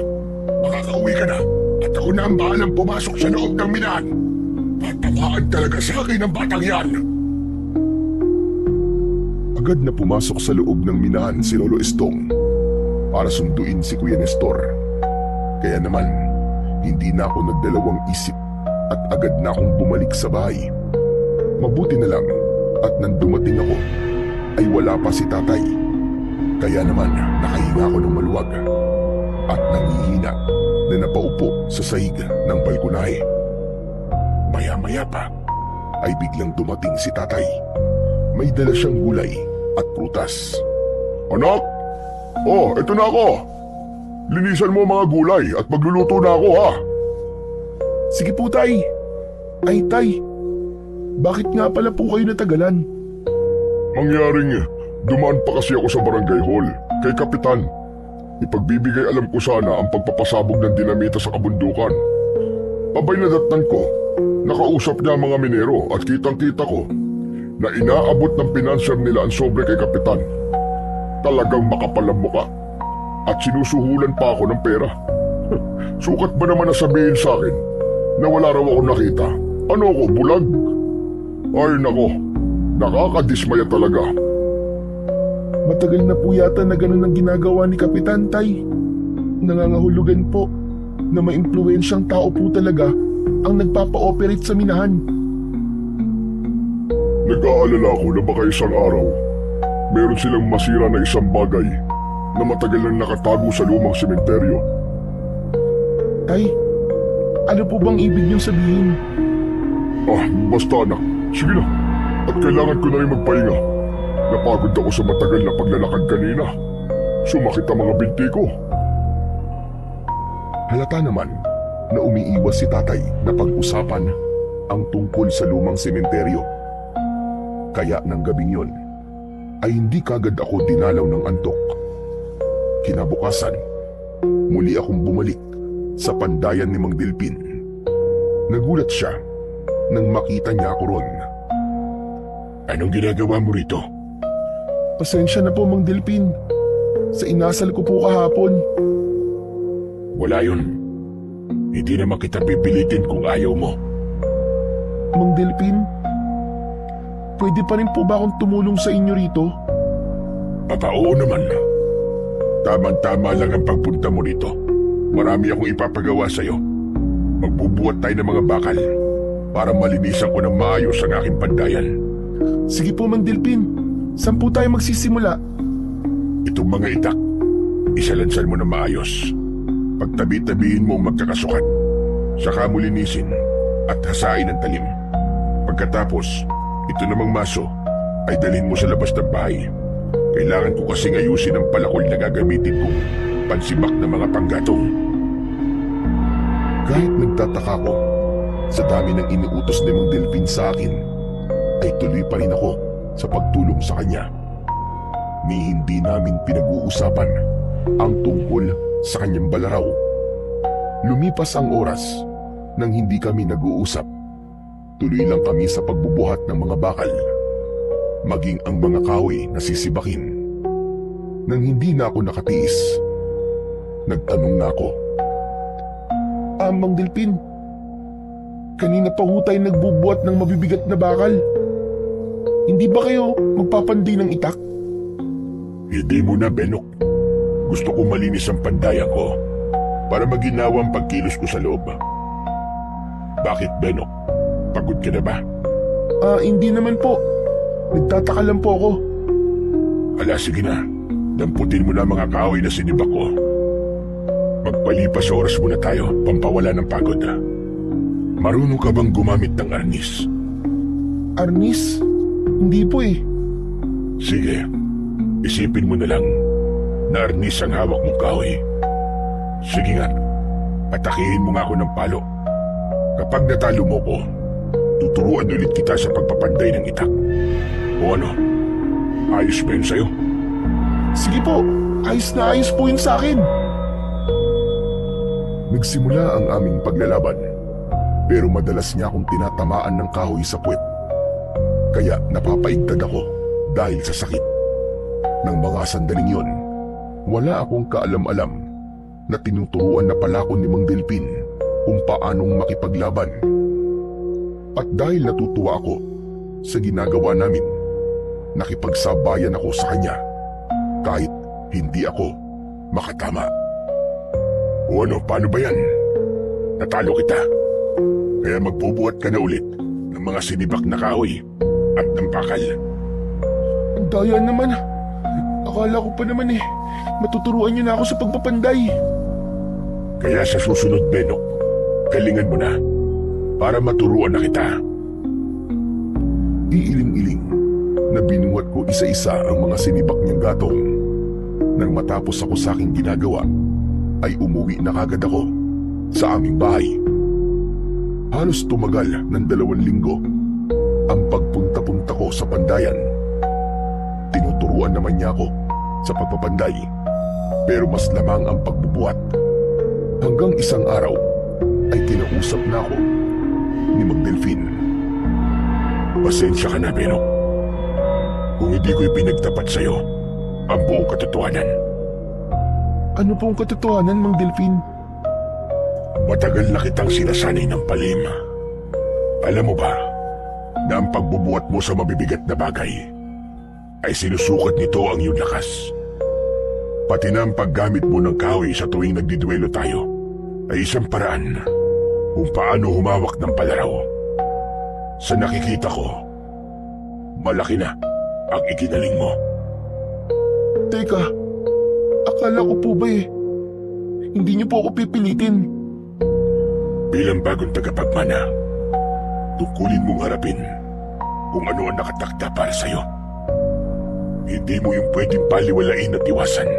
makakauwi ka na. At ako na ang bahalang pumasok sa loob ng minahan. Tatamaan talaga sa akin ang batang yan. Agad na pumasok sa loob ng minahan si Lolo Estong para sunduin si Kuya Nestor. Kaya naman, hindi na ako nagdalawang isip at agad na akong bumalik sa bahay. Mabuti na lang at nang dumating ako ay wala pa si tatay. Kaya naman nakahinga ako ng maluwag at nangihina na napaupo sa sahig ng balkonahe. Maya-maya pa ay biglang dumating si tatay. May dala siyang gulay at prutas. Anak! Oh, eto na ako! Linisan mo ang mga gulay at magluluto na ako, ha? Sige po, Tay. Ay, Tay. Bakit nga pala po kayo natagalan? Mangyaring dumaan pa kasi ako sa barangay hall kay Kapitan. Ipagbibigay alam ko sana ang pagpapasabog ng dinamita sa kabundukan. Abay na datnan ko, nakausap niya ang mga minero at kitang-kita ko na inaabot ng pinansyar nila ang sobre kay Kapitan. Talagang makapal ang muka at sinusuhulan pa ako ng pera. Sukat ba naman na sabihin sa akin na wala raw ako nakita? Ano ako, bulag? Ay nako, nakakadismaya talaga. Matagal na po yata na ganun ang ginagawa ni Kapitan, Tay. Nangangahulugan po na maimpluwensyang tao po talaga ang nagpapa-operate sa minahan. Nag-aalala ako na baka isang araw meron silang masira na isang bagay na matagal nang nakatago sa lumang sementeryo. Tay, ano po bang ibig niyong sabihin? Basta anak. Sige na. At kailangan ko na rin magpahinga. Napagod ako sa matagal na paglalakad kanina. Sumakit ang mga binti ko. Halata naman na umiiwas si tatay na pag-usapan ang tungkol sa lumang sementeryo. Kaya ng gabing yon ay hindi kagad ako dinalaw ng antok. Kinabukasan, muli akong bumalik sa pandayan ni Mang Delpin. Nagulat siya nang makita niya ako ron. Anong ginagawa mo rito? Pasensya na po, Mang Delpin. Sa inasal ko po kahapon. Wala yun. Hindi naman kita pipilitin kung ayaw mo. Mang Delpin, pwede pa rin po ba akong tumulong sa inyo rito? Oo naman. Tama-tama lang ang pagpunta mo rito. Marami akong ipapagawa sa'yo. Magbubuhat tayo ng mga bakal para malinisan ko ng maayos ang aking pandayan. Sige po, Mang Delpin. Saan po tayo magsisimula? Itong mga itak, isalansan mo na maayos. Pagtabi-tabihin mo ang magkakasukat. Saka mo linisin at hasain ang talim. Pagkatapos, ito namang maso ay dalhin mo sa labas ng bahay. Kailangan ko kasing ayusin ang palakol na gagamitin kong pansibak ng mga panggatong. Kahit nagtataka ko sa dami ng iniutos ni Mang Delpin sa akin, ay tuloy pa rin ako sa pagtulong sa kanya. Ni hindi namin pinag-uusapan ang tungkol sa kanyang balaraw. Lumipas ang oras nang hindi kami nag-uusap. Tuloy lang kami sa pagbubuhat ng mga bakal, maging ang mga kahoy na sisibakin. Nang hindi na ako nakatiis, nagtanong na ako. Mang Delpin, kanina pa ho tayo nagbubuhat ng mabibigat na bakal. Hindi ba kayo magpapandi ng itak? Hindi mo na, Benok. Gusto ko malinis ang pandayan ko para maginawa ang pagkilos ko sa loob. Bakit, Benok? Pagod ka na ba? Hindi naman po. Nagtataka lang po ako. Ala, sige na. Damputin mo na mga kahoy na sinibak ko. Magpalipas sa oras muna tayo, pampawala ng pagod. Marunong ka bang gumamit ng arnis? Arnis? Hindi po eh. Sige, isipin mo na lang na arnis ang hawak mong kahoy. Sige nga, atakihin mo nga ako ng palo. Kapag natalo mo ko, tuturuan ulit kita sa pagpapanday ng itak. O ano, ayos ba yun sa'yo? Sige po, ayos na ayos po yun sa akin. Nagsimula ang aming paglalaban, pero madalas niya akong tinatamaan ng kahoy sa puwet. Kaya napapaigtad ako dahil sa sakit. Nang mga sandaling yon, wala akong kaalam-alam na tinuturuan na pala ako ni Mang Delpin kung paanong makipaglaban. At dahil natutuwa ako sa ginagawa namin, nakipagsabayan ako sa kanya kahit hindi ako makatama. O ano, paano ba yan? Natalo kita. Kaya magbubuhat ka na ulit ng mga sinibak na kahoy at ng bakal. Ang daya naman. Akala ko pa naman matuturuan niyo na ako sa pagpapanday. Kaya sa susunod, Benok, galingan mo na para maturuan na kita. Iiling-iling na binuhat ko isa-isa ang mga sinibak niyang gatong. Nang matapos ako sa aking ginagawa, ay umuwi na kagad ako sa aming bahay. Halos tumagal ng 2 linggo ang pagpunta-punta ko sa pandayan. Tinuturuan naman niya ako sa pagpapanday, pero mas lamang ang pagbubuhat. Hanggang isang araw ay kinausap na ako ni Mang Delpin. Pasensya ka na, Benok, kung hindi ko ipinagtapat sa'yo ang buong katotohanan. Ano pong katotohanan, Mang Delpin? Matagal na kitang sinasanay ng palim. Alam mo ba na ang pagbubuhat mo sa mabibigat na bagay ay sinusukat nito ang iyong lakas. Pati na ang paggamit mo ng kahoy sa tuwing nagdiduelo tayo ay isang paraan kung paano humawak ng palaraw. Sa nakikita ko, malaki na ang ikinaling mo. Teka, Akala ko po ba hindi niyo po ako pipilitin. Bilang bagong tagapagmana, tungkulin mong harapin kung ano ang nakatakda para sa'yo. Hindi mo yung pwedeng baliwalain at iwasan.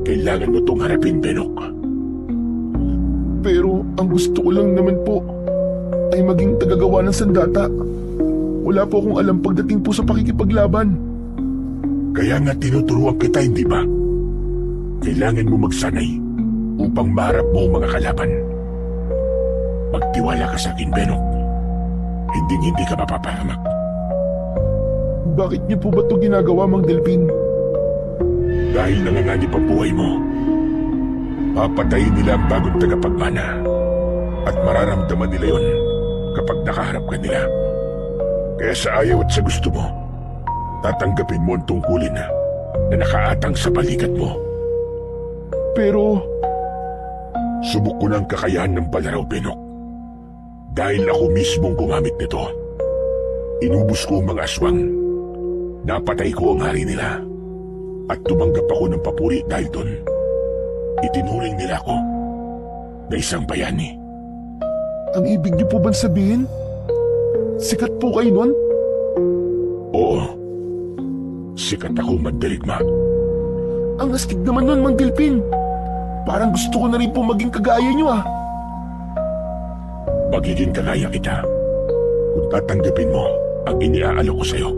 Kailangan mo itong harapin, Benok. Pero ang gusto ko lang naman po ay maging tagagawa ng sandata. Wala po akong alam pagdating po sa pakikipaglaban. Kaya nga tinuturuan kita, hindi ba? Kailangan mo magsanay upang maharap mo ang mga kalaban. Magtiwala ka sa akin, Benok. Hindi ka mapapahamak. Bakit niyo po ba ito ginagawa, Mang Delphin? Dahil nanganganib ang buhay mo. Papatayin nila ang bagong tagapagmana at mararamdaman nila yon kapag nakaharap ka nila. Kaya sa ayaw at sa gusto mo, tatanggapin mo ang tungkulin na nakaatang sa balikat mo. Pero Subok ko ng kakayahan ng balaraw, Benok. Dahil ako mismong gumamit nito. Inubos ko ang mga aswang. Napatay ko ang hari nila. At tumanggap ako ng papuri dahil doon. Itinuring nila ako na isang bayani. ang ibig niyo po bang sabihin? Sikat po kayo nun? Oo. Sikat ako, Mandirigma. Ang astig naman nun, Mang Delphin. Parang gusto ko na rin po maging kagaya niyo ah. Magiging kagaya kita kung tatanggapin mo ang iniaalok ko sa'yo.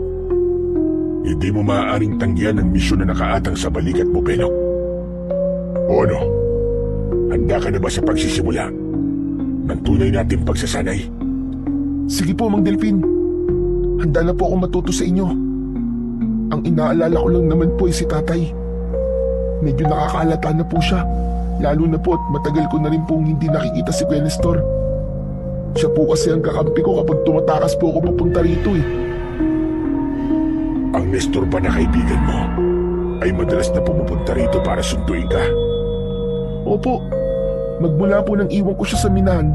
Hindi mo maaaring tanggihan ang misyon na nakaatang sa balikat mo, Benok. O ano? Handa ka na ba sa pagsisimula ng tunay nating pagsasanay? Sige po, Mang Delphin. Handa na po akong matuto sa inyo. Ang inaalala ko lang naman po ay si tatay. Medyo nakakalata na po siya. Lalo na po at matagal ko na rin pong hindi nakikita si Kuya Nestor. Siya po kasi ang kakampi ko kapag tumatakas po ako papunta rito eh. Ang Nestor ba na kaibigan mo ay madalas na pumupunta rito para sunduin ka? Opo, magmula po nang iwan ko siya sa minahan,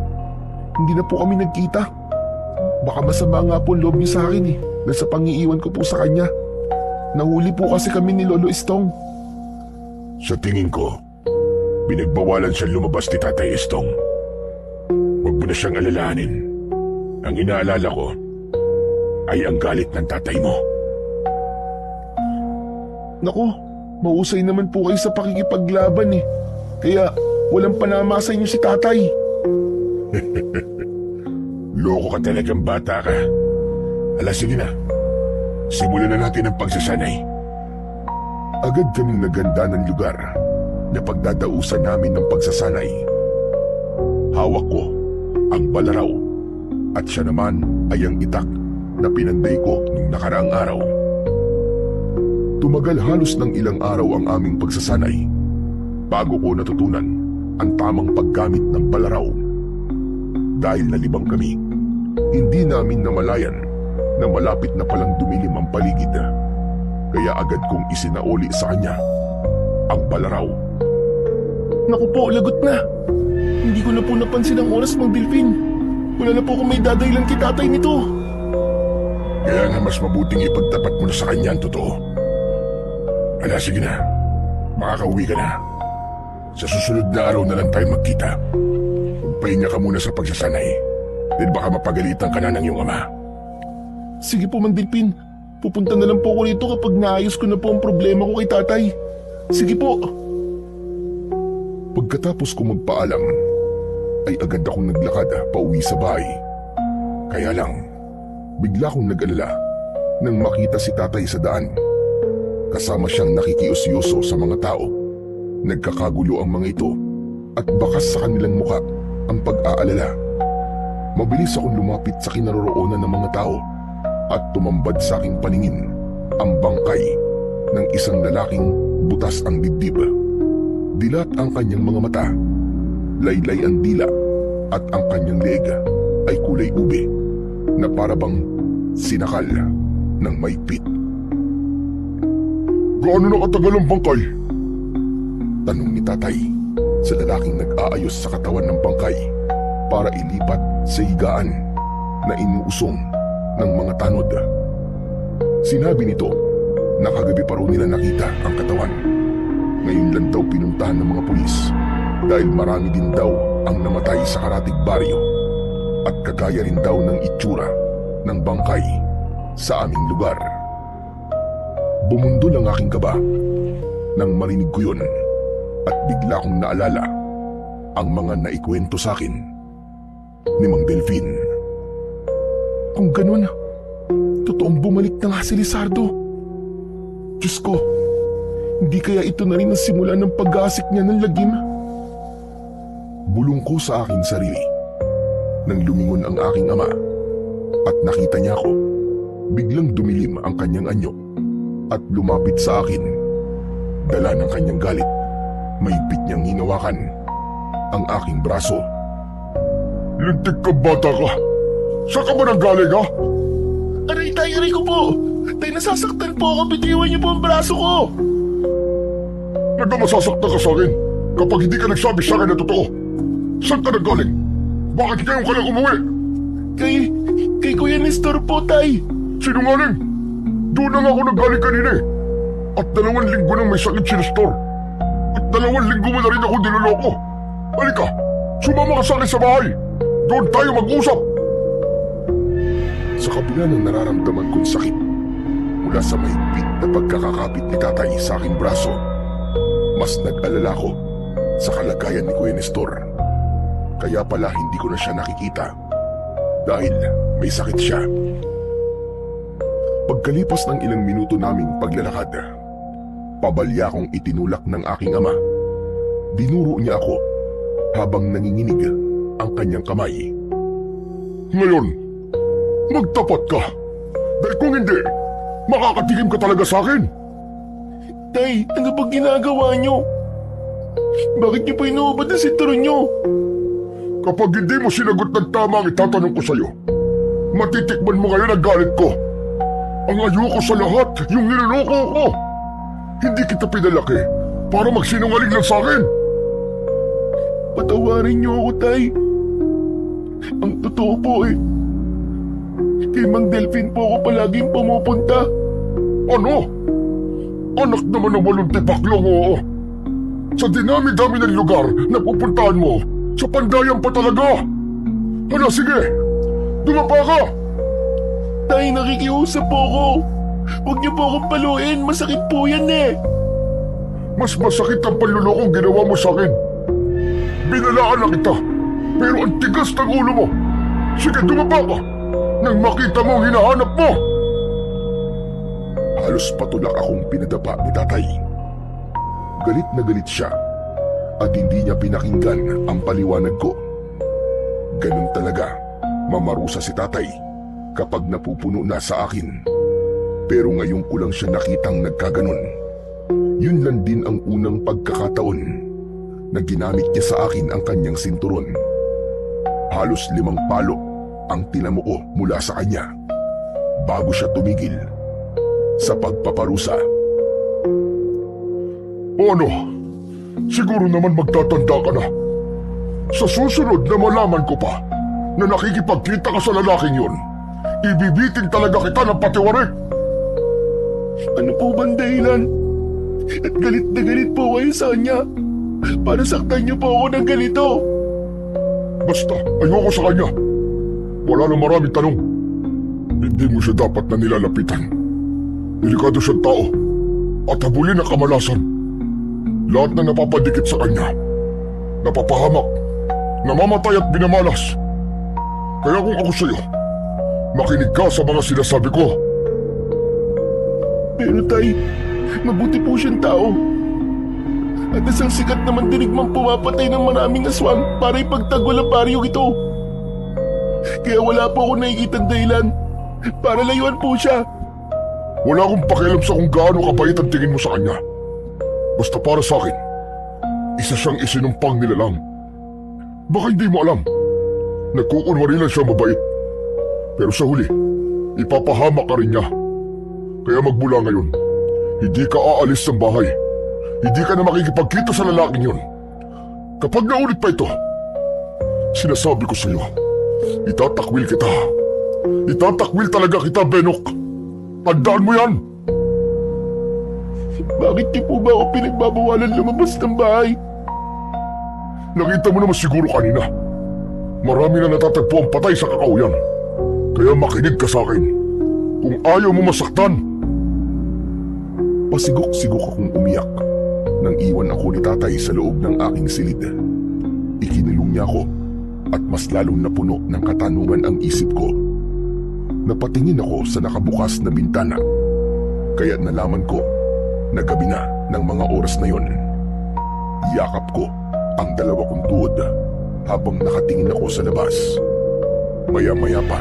hindi na po kami nagkita. Baka masama nga po ang loob niya sa akin eh, dahil sa pangiiwan ko po sa kanya. Nahuli po kasi kami ni Lolo Estong. Sa tingin ko, binagbawalan siya lumabas ni Tatay Estong. Huwag mo na siyang alalahanin. Ang inaalala ko ay ang galit ng tatay mo. Naku, mahusay naman po kayo sa pakikipaglaban eh. Kaya walang panama sa inyo si tatay. Loko ka talagang bata ka. Ala, sige na. Simulan na natin ang pagsasanay. Agad kaming naganda ng lugar na pagdadausan namin ng pagsasanay. Hawak ko ang balaraw at siya naman ay ang itak na pinanday ko nung nakaraang araw. Tumagal halos ng ilang araw ang aming pagsasanay bago ko natutunan ang tamang paggamit ng balaraw. Dahil nalibang kami, hindi namin namalayan na malapit na palang dumilim ang paligid. Kaya agad kong isinauli sa kanya ang balaraw. Naku po, lagot na. Hindi ko na po napansin ang oras, Mang Delphin. Wala na po kung may dadaylan kay tatay nito. Kaya nga mas mabuting ipagtapat mo na sa kanya ang totoo. Ala, sige na. Makakauwi ka na. Sa susunod na araw na lang tayo magkita. Magpahinga ka muna sa pagsasanay. Dahil baka mapagalitan ka na ng iyong ama. Sige po, Mang Delphin. Pupunta na lang po ako rito kapag naayos ko na po ang problema ko kay tatay. Sige po. Pagkatapos ko magpaalam, ay agad akong naglakad pauwi sa bahay. Kaya lang, bigla akong nag-alala nang makita si tatay sa daan. Kasama siyang nakikiusyoso sa mga tao. Nagkakagulo ang mga ito at bakas sa kanilang muka ang pag-aalala. Mabilis akong lumapit sa kinaroroonan ng mga tao at tumambad sa aking paningin ang bangkay ng isang lalaking butas ang dibdib. Dilat ang kanyang mga mata, laylay ang dila at ang kanyang leeg ay kulay ube na parabang sinakal ng maigpit. Gaano na katagal ang bangkay? Tanong ni tatay sa lalaking nag-aayos sa katawan ng bangkay para ilipat sa higaan na inuusong ng mga tanod. Sinabi nito na kagabi pa raw nila nakita ang katawan Ngayon lang daw pinuntahan ng mga pulis dahil marami din daw ang namatay sa karatig baryo at kagaya rin daw ng itsura ng bangkay sa aming lugar. Bumundol ang aking kaba nang marinig ko yun at bigla kong naalala ang mga naikwento sa akin ni Mang Delfin. Kung ganun, totoong bumalik na nga si Lizardo. Diyos ko, hindi kaya ito na rin ang simula ng pag-aasik niya ng lagim? Bulong ko sa aking sarili nang lumingon ang aking ama at nakita niya ako. Biglang dumilim ang kanyang anyo at lumapit sa akin. Dala ng kanyang galit, mahigpit niyang hinawakan ang aking braso. Lintik ka, bata ka! Saan ka ba nanggaling, ha? Aray ko po! Tay, nasasaktan po ako. Bitiwan niyo po ang braso ko! Nagmamasasaktan ka sa akin kapag hindi ka nagsabi sa akin na totoo. Saan ka nanggaling? Bakit ngayon ka lang umuwi? Kay Kuya Nestor po, Tay! Sinungaling! Doon na nga ako nanggaling kanina eh. At 2 linggo nang may sakit si Nestor. At 2 linggo mo na rin ako niloloko. Halika, sumama ka sa akin sa bahay. Doon tayo mag-usap. Sa kabila ng nararamdaman kong sakit mula sa mahigpit na pagkakakapit ni tatay sa aking braso, mas nag-alala ko sa kalagayan ni Kuya Nestor. Kaya pala hindi ko na siya nakikita dahil may sakit siya. Pagkalipas ng ilang minuto naming paglalakad, pabalya kong itinulak ng aking ama. Dinuro niya ako habang nanginginig ang kanyang kamay. Ngayon, magtapat ka. Dahil kung hindi, makakatikim ka talaga sa akin. Tay, ano ba ginagawa niyo? Bakit niyo pa inuubad ang sinturon niyo? Kapag hindi mo sinagot ng tama ang itatanong ko sa'yo, matitikman mo ngayon ang galit ko. Ang ayoko sa lahat, yung niloloko ko. Hindi kita pinalaki para magsinungaling lang sa akin. Patawarin niyo ako, Tay. Ang totoo po kay Mang Delfin po ako palaging pumupunta. Ano? Anak naman ng 8 tipaklong, oo. Sa dinami-dami ng lugar na pupuntahan mo, sa pandayan pa talaga. Hala, sige, dumapa ka. Tay, nakikiusap po ako. Huwag niyo po akong paluin, masakit po yan eh. Mas masakit ang panlulokong ginawa mo sa akin. Binalaan na kita, pero ang tigas ng ulo mo. Sige, dumaba ka nang makita mo ang hinahanap mo. Halos patulak akong pinadapa ni tatay. Galit na galit siya at hindi niya pinakinggan ang paliwanag ko. Ganun talaga, mamarusa si tatay kapag napupuno na sa akin. Pero ngayon ko lang siya nakitang nagkaganon. Yun lang din ang unang pagkakataon na ginamit niya sa akin ang kanyang sinturon. Halos 5 palo ang tinamo ko mula sa kanya bago siya tumigil sa pagpaparusa. O ano? Siguro naman magtatanda ka na. Sa susunod na malaman ko pa na nakikipagkita ka sa lalaking yon, ibibitin talaga kita ng patiwarik. Ano po bang dahilan? At galit na galit po kayo sa kanya. Para saktan niyo po ako ng ganito. Basta, ayoko sa kanya. Wala na maraming tanong. Hindi mo siya dapat na nilalapitan. Delikado siyang tao at habulin ang kamalasan. Lahat na napapadikit sa kanya, napapahamak, namamatay at binamalas. Kaya kung ako sa'yo, makinig ka sa mga sinasabi ko. Pero Tay, mabuti po siyang tao. At isang sikat naman dirigmang pumapatay ng maraming aswang para ipagtanggol ang baryo ito. Kaya wala po ako nakikitang dahilan para layuan po siya. Wala akong pakialam sa kung gaano kabait ang tingin mo sa kanya. Basta para sa akin, isa siyang isinumpang nilalang. Baka hindi mo alam, nagkukunwari lang siya mabait. Pero sa huli, ipapahamak ka rin niya. Kaya magmula ngayon, hindi ka aalis ng bahay. Hindi ka na makikipagkita sa lalaking yun. Kapag naulit pa ito, sinasabi ko sa iyo, itatakwil kita. Itatakwil talaga kita, Benok. Tandaan mo yan. Bakit niyo po ba ako pinagbabawalan lumabas ng bahay? Nakita mo naman siguro kanina. Marami na natatagpo ang patay sa kakauyan. Kaya makinig ka sa akin. Kung ayaw mo masaktan. Pasigok-sigok akong umiyak nang iwan ako ni tatay sa loob ng aking silid. Ikinulong niya ako at mas lalong napuno ng katanungan ang isip ko. Napatingin ako sa nakabukas na bintana. Kaya nalaman ko na gabi na ng mga oras na yon. Yakap ko ang dalawa kong tuhod habang nakatingin ako sa labas. Maya-maya pa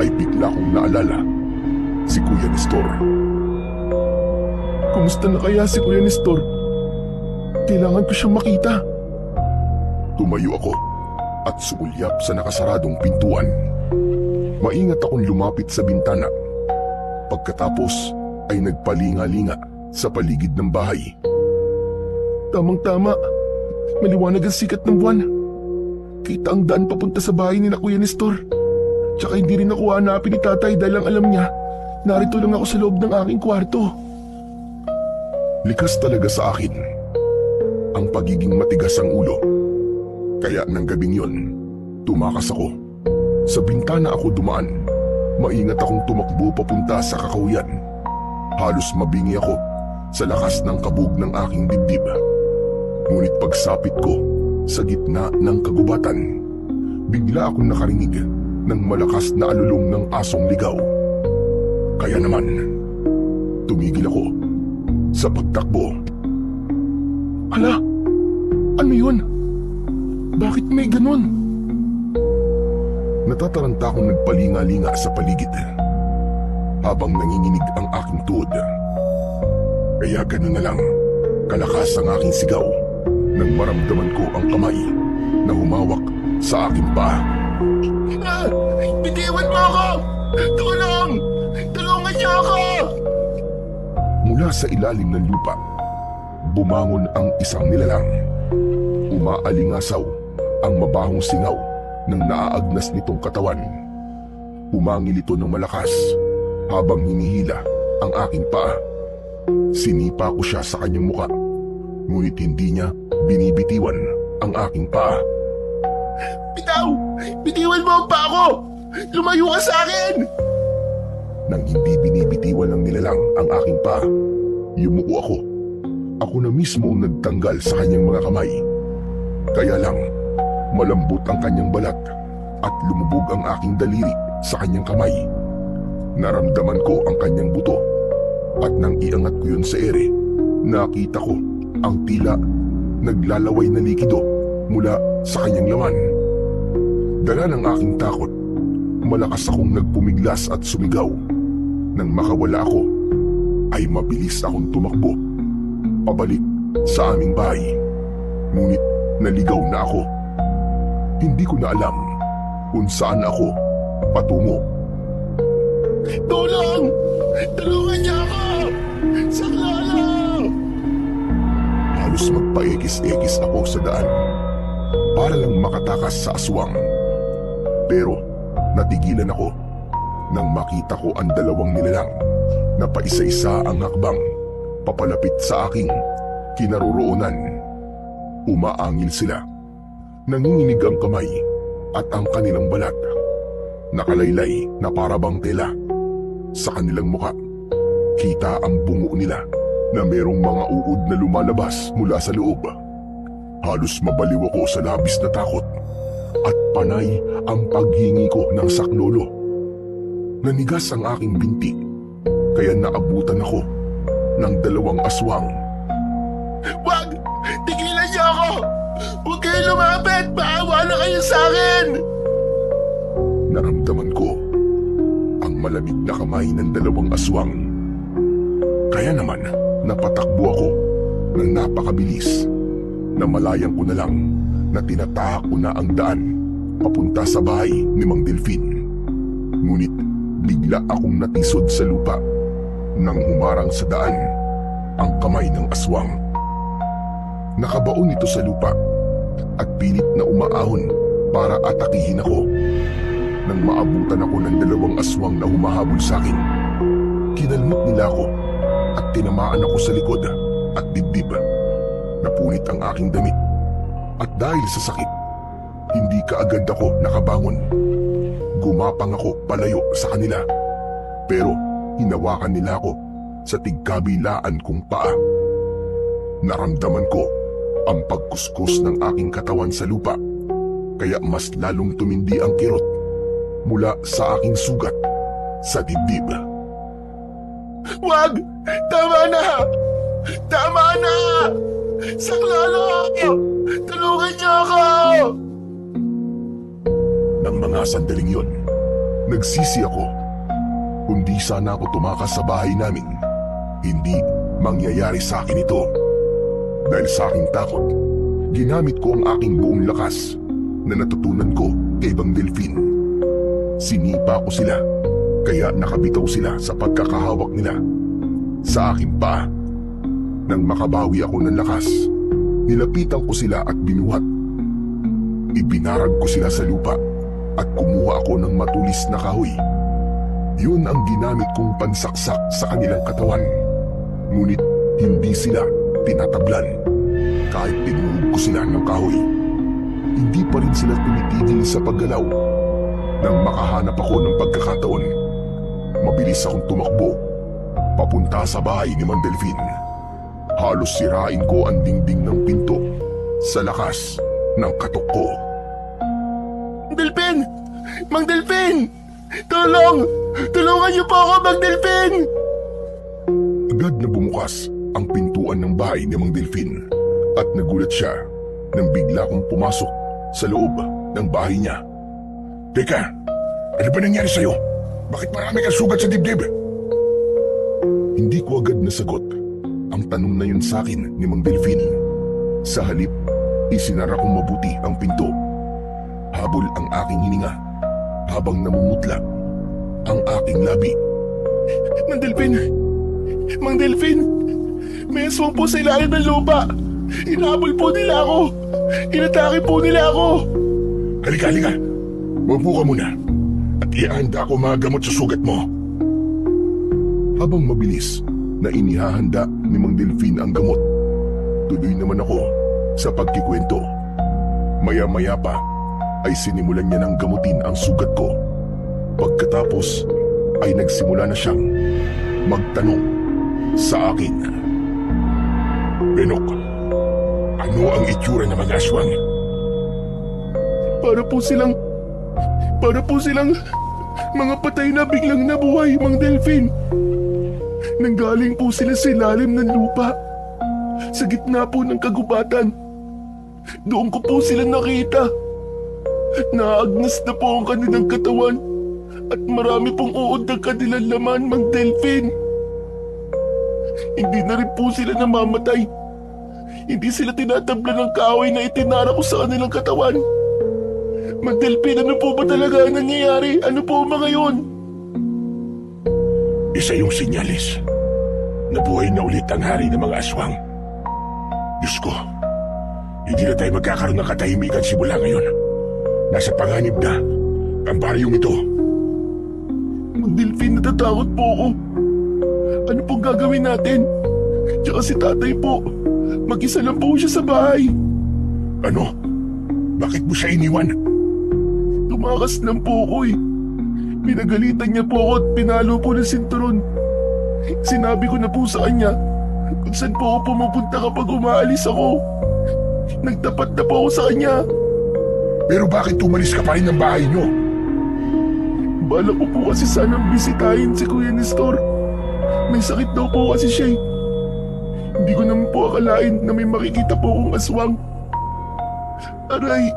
ay bigla kong naalala si Kuya Nestor. Kumusta na kaya si Kuya Nestor? Kailangan ko siyang makita. Tumayo ako at sumulyap sa nakasaradong pintuan. Maingat akong lumapit sa bintana. Pagkatapos ay nagpalinga-linga sa paligid ng bahay. Tamang-tama. Maliwanag ang sikat ng buwan. Kita ang daan papunta sa bahay ni na Kuya Nestor. Tsaka hindi rin ako hanapin ni tatay dahil ang alam niya, narito lang ako sa loob ng aking kwarto. Likas talaga sa akin ang pagiging matigas ang ulo. Kaya ng gabing yon, tumakas ako. Sa bintana ako dumaan. Maingat akong tumakbo papunta sa kakauyan. Halos mabingi ako sa lakas ng kabog ng aking dibdib. Ngunit pagsapit ko sa gitna ng kagubatan, bigla akong nakarinig ng malakas na alulong ng asong ligaw. Kaya naman, tumigil ako sa pagtakbo. Ala, ano yun? Bakit may ganun? Natataranta akong nagpalinga-linga sa paligid habang nanginginig ang aking tuhod. Kaya ganun na lang, kalakas ang aking sigaw nang maramdaman ko ang kamay na humawak sa aking paa. Bitiwan mo ako! Tulong! Tulungan niyo ako! Mula sa ilalim ng lupa, bumangon ang isang nilalang. Umaalingasaw ang mabahong singaw ng naaagnas nitong katawan. Humangil ito ng malakas habang hinihila ang aking paa. Sinipa ko siya sa kanyang muka, ngunit hindi niya binibitiwan ang aking paa. Bitaw! Bitiwan mo ang paa ko! Lumayo ka sa akin! Nang hindi binibitiwan ng nilalang ang aking paa, yumuko ako. Ako na mismo ang nagtanggal sa kanyang mga kamay. Kaya lang, malambot ang kanyang balat at lumubog ang aking daliri sa kanyang kamay. Naramdaman ko ang kanyang buto at nang iangat ko yun sa ere, nakita ko ang tila naglalaway na likido mula sa kanyang laman. Dala ng aking takot, malakas akong nagpumiglas at sumigaw. Nang makawala ako, ay mabilis akong tumakbo pabalik sa aming bahay. Ngunit naligaw na ako. Hindi ko na alam kung saan ako patungo. Tulong! Tulungan niyo ako! Saklolo! Halos magpaekis-ekis ako sa daan para lang makatakas sa aswang. Pero natigilan ako nang makita ko ang dalawang nilalang na paisa-isa ang hakbang papalapit sa aking kinaroroonan. Umaangil sila. Nanginginig ang kamay at ang kanilang balat. Nakalaylay na parabang tela. Sa kanilang muka, kita ang bungo nila na merong mga uod na lumalabas mula sa loob. Halos mabaliw ako sa labis na takot at panay ang paghingi ko ng saklolo. Nanigas ang aking binti kaya naabutan ako ng dalawang aswang. Wag! Tigilan niyo ako! Huwag kayo lumapit! Maawa na kayo sa akin! Naramdaman ko ang malamig na kamay ng dalawang aswang. Kaya naman napatakbo ako ng napakabilis na malayang ko na lang na tinatahak ko na ang daan papunta sa bahay ni Mang Delfin. Ngunit bigla akong natisod sa lupa nang humarang sa daan ang kamay ng aswang. Nakabaon ito sa lupa at pilit na umaahon para atakihin ako. Nang maabutan ako ng dalawang aswang na humahabol sa akin, kinalmot nila ako at tinamaan ako sa likod at dibdib. Napunit ang aking damit at dahil sa sakit, hindi kaagad ako nakabangon. Gumapang ako palayo sa kanila pero hinawakan nila ako sa tigkabilaan kong paa. Naramdaman ko ang pagkuskus ng aking katawan sa lupa kaya mas lalong tumindi ang kirot mula sa aking sugat sa dibdib. Wag! Tama na! Tama na! Saklalo! Tulungan niyo ako! Nang mga sandaling yon, nagsisi ako. Kundi sana ako tumakas sa bahay namin, hindi mangyayari sa akin ito. Dahil sa aking takot, ginamit ko ang aking buong lakas na natutunan ko kay Bang Delfin. Sinipa ko sila, kaya nakabitaw sila sa pagkakahawak nila sa aking paa. Nang makabawi ako ng lakas, nilapitan ko sila at binuhat. Ibinarag ko sila sa lupa at kumuha ako ng matulis na kahoy. Yun ang ginamit kong pansaksak sa kanilang katawan. Ngunit hindi sila tinatablan. Kahit tinuhog ko sila ng kahoy, hindi pa rin sila tumitigil sa paggalaw. Nang makahanap ako ng pagkakataon, mabilis akong tumakbo papunta sa bahay ni Mang Delfin. Halos sirain ko ang dingding ng pinto sa lakas ng katok ko. Delphin! Mang Delphin! Tulong! Tulungan niyo po ako, Mang Delphin! Agad na bumukas ang pintuan ng bahay ni Mang Delfin at nagulat siya nang bigla kong pumasok sa loob ng bahay niya. Teka, ano ba nangyari sa'yo? Bakit marami kang sugat sa dibdib? Hindi ko agad nasagot ang tanong na yun sa akin ni Mang Delfin. Sa halip, isinara kong mabuti ang pinto. Habol ang aking hininga habang namumutla ang aking labi. Mang Delphin! Mang Delphin! May aswang po sa ilalim ng lupa! Inahabol po nila ako! Inatake po nila ako! Halika, halika! Mabuo ka muna at ihahanda ko mga gamot sa sugat mo. Habang mabilis na inihahanda ni Mang Delfin ang gamot, tuloy naman ako sa pagkikwento. Maya-maya pa ay sinimulan niya ng gamutin ang sugat ko. Pagkatapos ay nagsimula na siyang magtanong sa akin. Benok, ano ang itsura ng mga aswang? Para po silang mga patay na biglang nabuhay, Mang Delphin. Nanggaling po sila sa ilalim ng lupa. Sa gitna po ng kagubatan. Doon ko po sila nakita. Naagnas na po ang kanilang katawan at marami pong uod ng kanilang laman, Mang Delphin. Hindi na rin po sila namamatay. Hindi sila tinatabla ng kahoy na itinara ko sa kanilang katawan. Mang Delphin, ano po ba talaga ang nangyayari? Ano po mga yun? Isa yung sinyalis. Nabuhay na ulit ang hari ng mga aswang. Diyos ko, hindi na tayo magkakaroon ng katahimikan simula ngayon. Nasa panganib na ang baryong ito. Mang Delphin, natatakot po ako. Ano pong gagawin natin? Tsaka si tatay po, mag-isa lang po siya sa bahay. Ano? Bakit mo siya iniwan? Tumakas lang po ako eh. Pinagalitan niya po ako at pinalo po ng sinturon. Sinabi ko na po sa kanya kung saan po ako pumupunta kapag umaalis ako. Nagtapat na po ako sa kanya. Pero bakit umalis ka pa rin ng bahay niyo? Bala ko po kasi sanang bisitahin si Kuya Nestor. May sakit daw po kasi siya eh. Hindi ko naman po akalain na may makikita po akong aswang. Aray,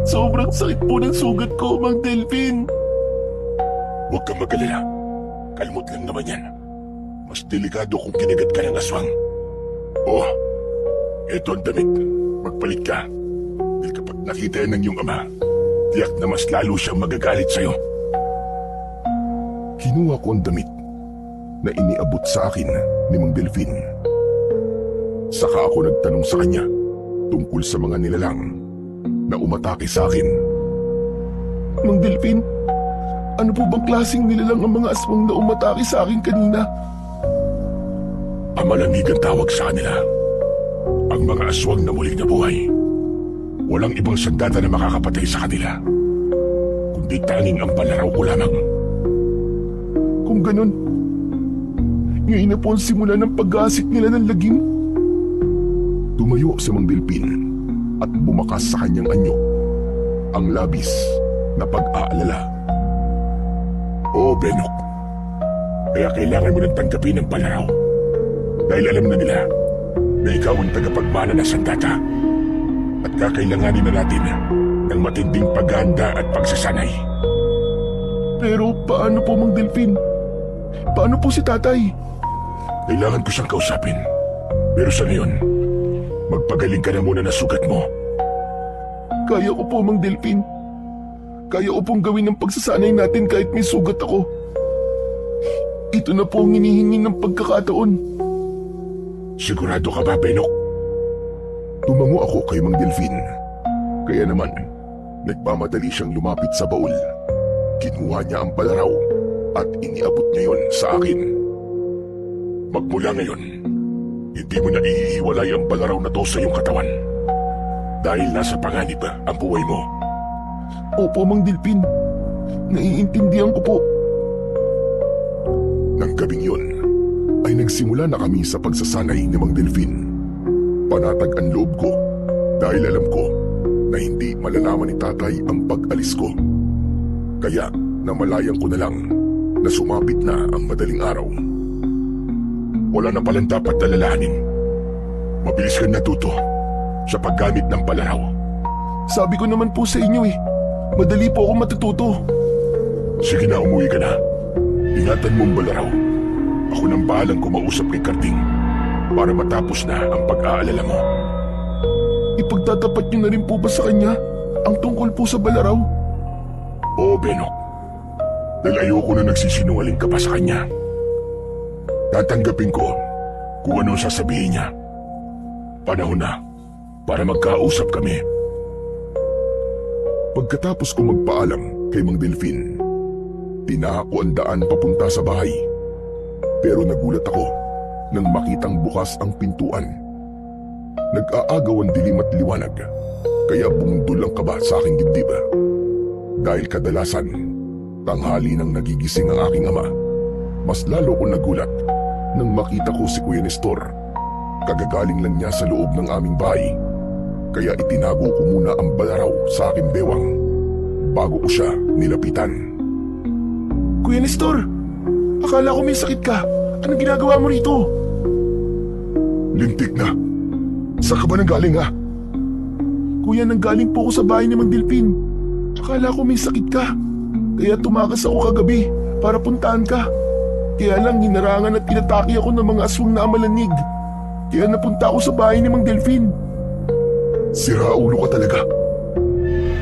sobrang sakit po ng sugat ko, Mang Delphin. Huwag kang mag-alala. Kalmot lang naman yan. Mas delikado kung kinagat ka ng aswang. Oh, eto ang damit. Magpalit ka. Dahil kapag nakita yan ng iyong ama, tiyak na mas lalo siyang magagalit sa'yo. Kinuha ko ang damit na iniabot sa akin ni Mang Delfin. Saka ako nagtanong sa kanya tungkol sa mga nilalang na umatake sa akin. Mang Delphin, ano po bang klaseng nilalang ang mga aswang na umatake sa akin kanina? Amalanig ang tawag sa kanila. Ang mga aswang na muling nabuhay. Walang ibang sandata na makakapatay sa kanila, kundi tanging ang palaraw ko lamang. Kung ganun, ngayon na po ang simula ng pag-aasik nila ng lagim. Tumayo si Mang Delpin at bumakas sa kanyang anyo ang labis na pag-aalala. Oo, Benok. Kaya kailangan mo nang tanggapin ang palaraw. Dahil alam na nila na ikaw ang tagapagmana ng sandata. At kakailanganin na natin ng matinding paghahanda at pagsasanay. Pero paano po, Mang Delphin? Paano po si tatay? Kailangan ko siyang kausapin. Pero sa ngayon, magpagaling ka na muna na sugat mo. Kaya ko po, Mang Delphin. Kaya ko pong gawin ang pagsasanay natin kahit may sugat ako. Ito na po ang hinihingi ng pagkakataon. Sigurado ka ba, Benok? Tumango ako kay Mang Delphin. Kaya naman, nagmamadali siyang lumapit sa baul. Kinuha niya ang palaraw at iniabot niya yon sa akin. Magmula ngayon, hindi mo na iiwalay ang palaraw na to sa iyong katawan. Dahil nasa panganib ang buhay mo. Opo, Mang Delphin. Naiintindihan ko po. Nang gabing yun, ay nagsimula na kami sa pagsasanay ni Mang Delphin. Panatag ang loob ko dahil alam ko na hindi malalaman ni tatay ang pag-alis ko. Kaya namalayan ko na lang na sumapit na ang madaling araw. Wala na palang dapat alalahanin. Mabilis kang natuto sa paggamit ng palaraw. Sabi ko naman po sa inyo madali po ako matututo. Sige na, umuwi ka na. Ingatan mo ang palaraw. Ako nang bahalang kumausap kay Karding para matapos na ang pag-aalala mo. Ipagtatapat niyo na rin po ba sa kanya ang tungkol po sa balaraw? Oo, Benok. Dahil ayoko na nagsisinungaling ka pa sa kanya. Tatanggapin ko kung ano sasabihin niya. Panahon na para magkausap kami. Pagkatapos ko magpaalam kay Mang Delphin, tinako ang daan papunta sa bahay. Pero nagulat ako nang makitang bukas ang pintuan. Nag-aagaw ang dilim at liwanag, kaya bumundol ang kaba sa aking dibdib. Dahil kadalasan, tanghali nang nagigising ang aking ama, mas lalo ko nagulat nang makita ko si Kuya Nestor. Kagagaling lang niya sa loob ng aming bahay, kaya itinago ko muna ang balaraw sa aking bewang bago ko siya nilapitan. Kuya Nestor, akala ko may sakit ka. Anong ginagawa mo rito? Lintik na. Saan ka ba nanggaling ha? Kuya, nanggaling po ako sa bahay ni Mang Delphin. Akala ko may sakit ka. Kaya tumakas ako kagabi para puntahan ka. Kaya lang hinarangan at tinatake ako ng mga aswang na amalanig. Kaya napunta ako sa bahay ni Mang Delphin. Sira ulo ka talaga.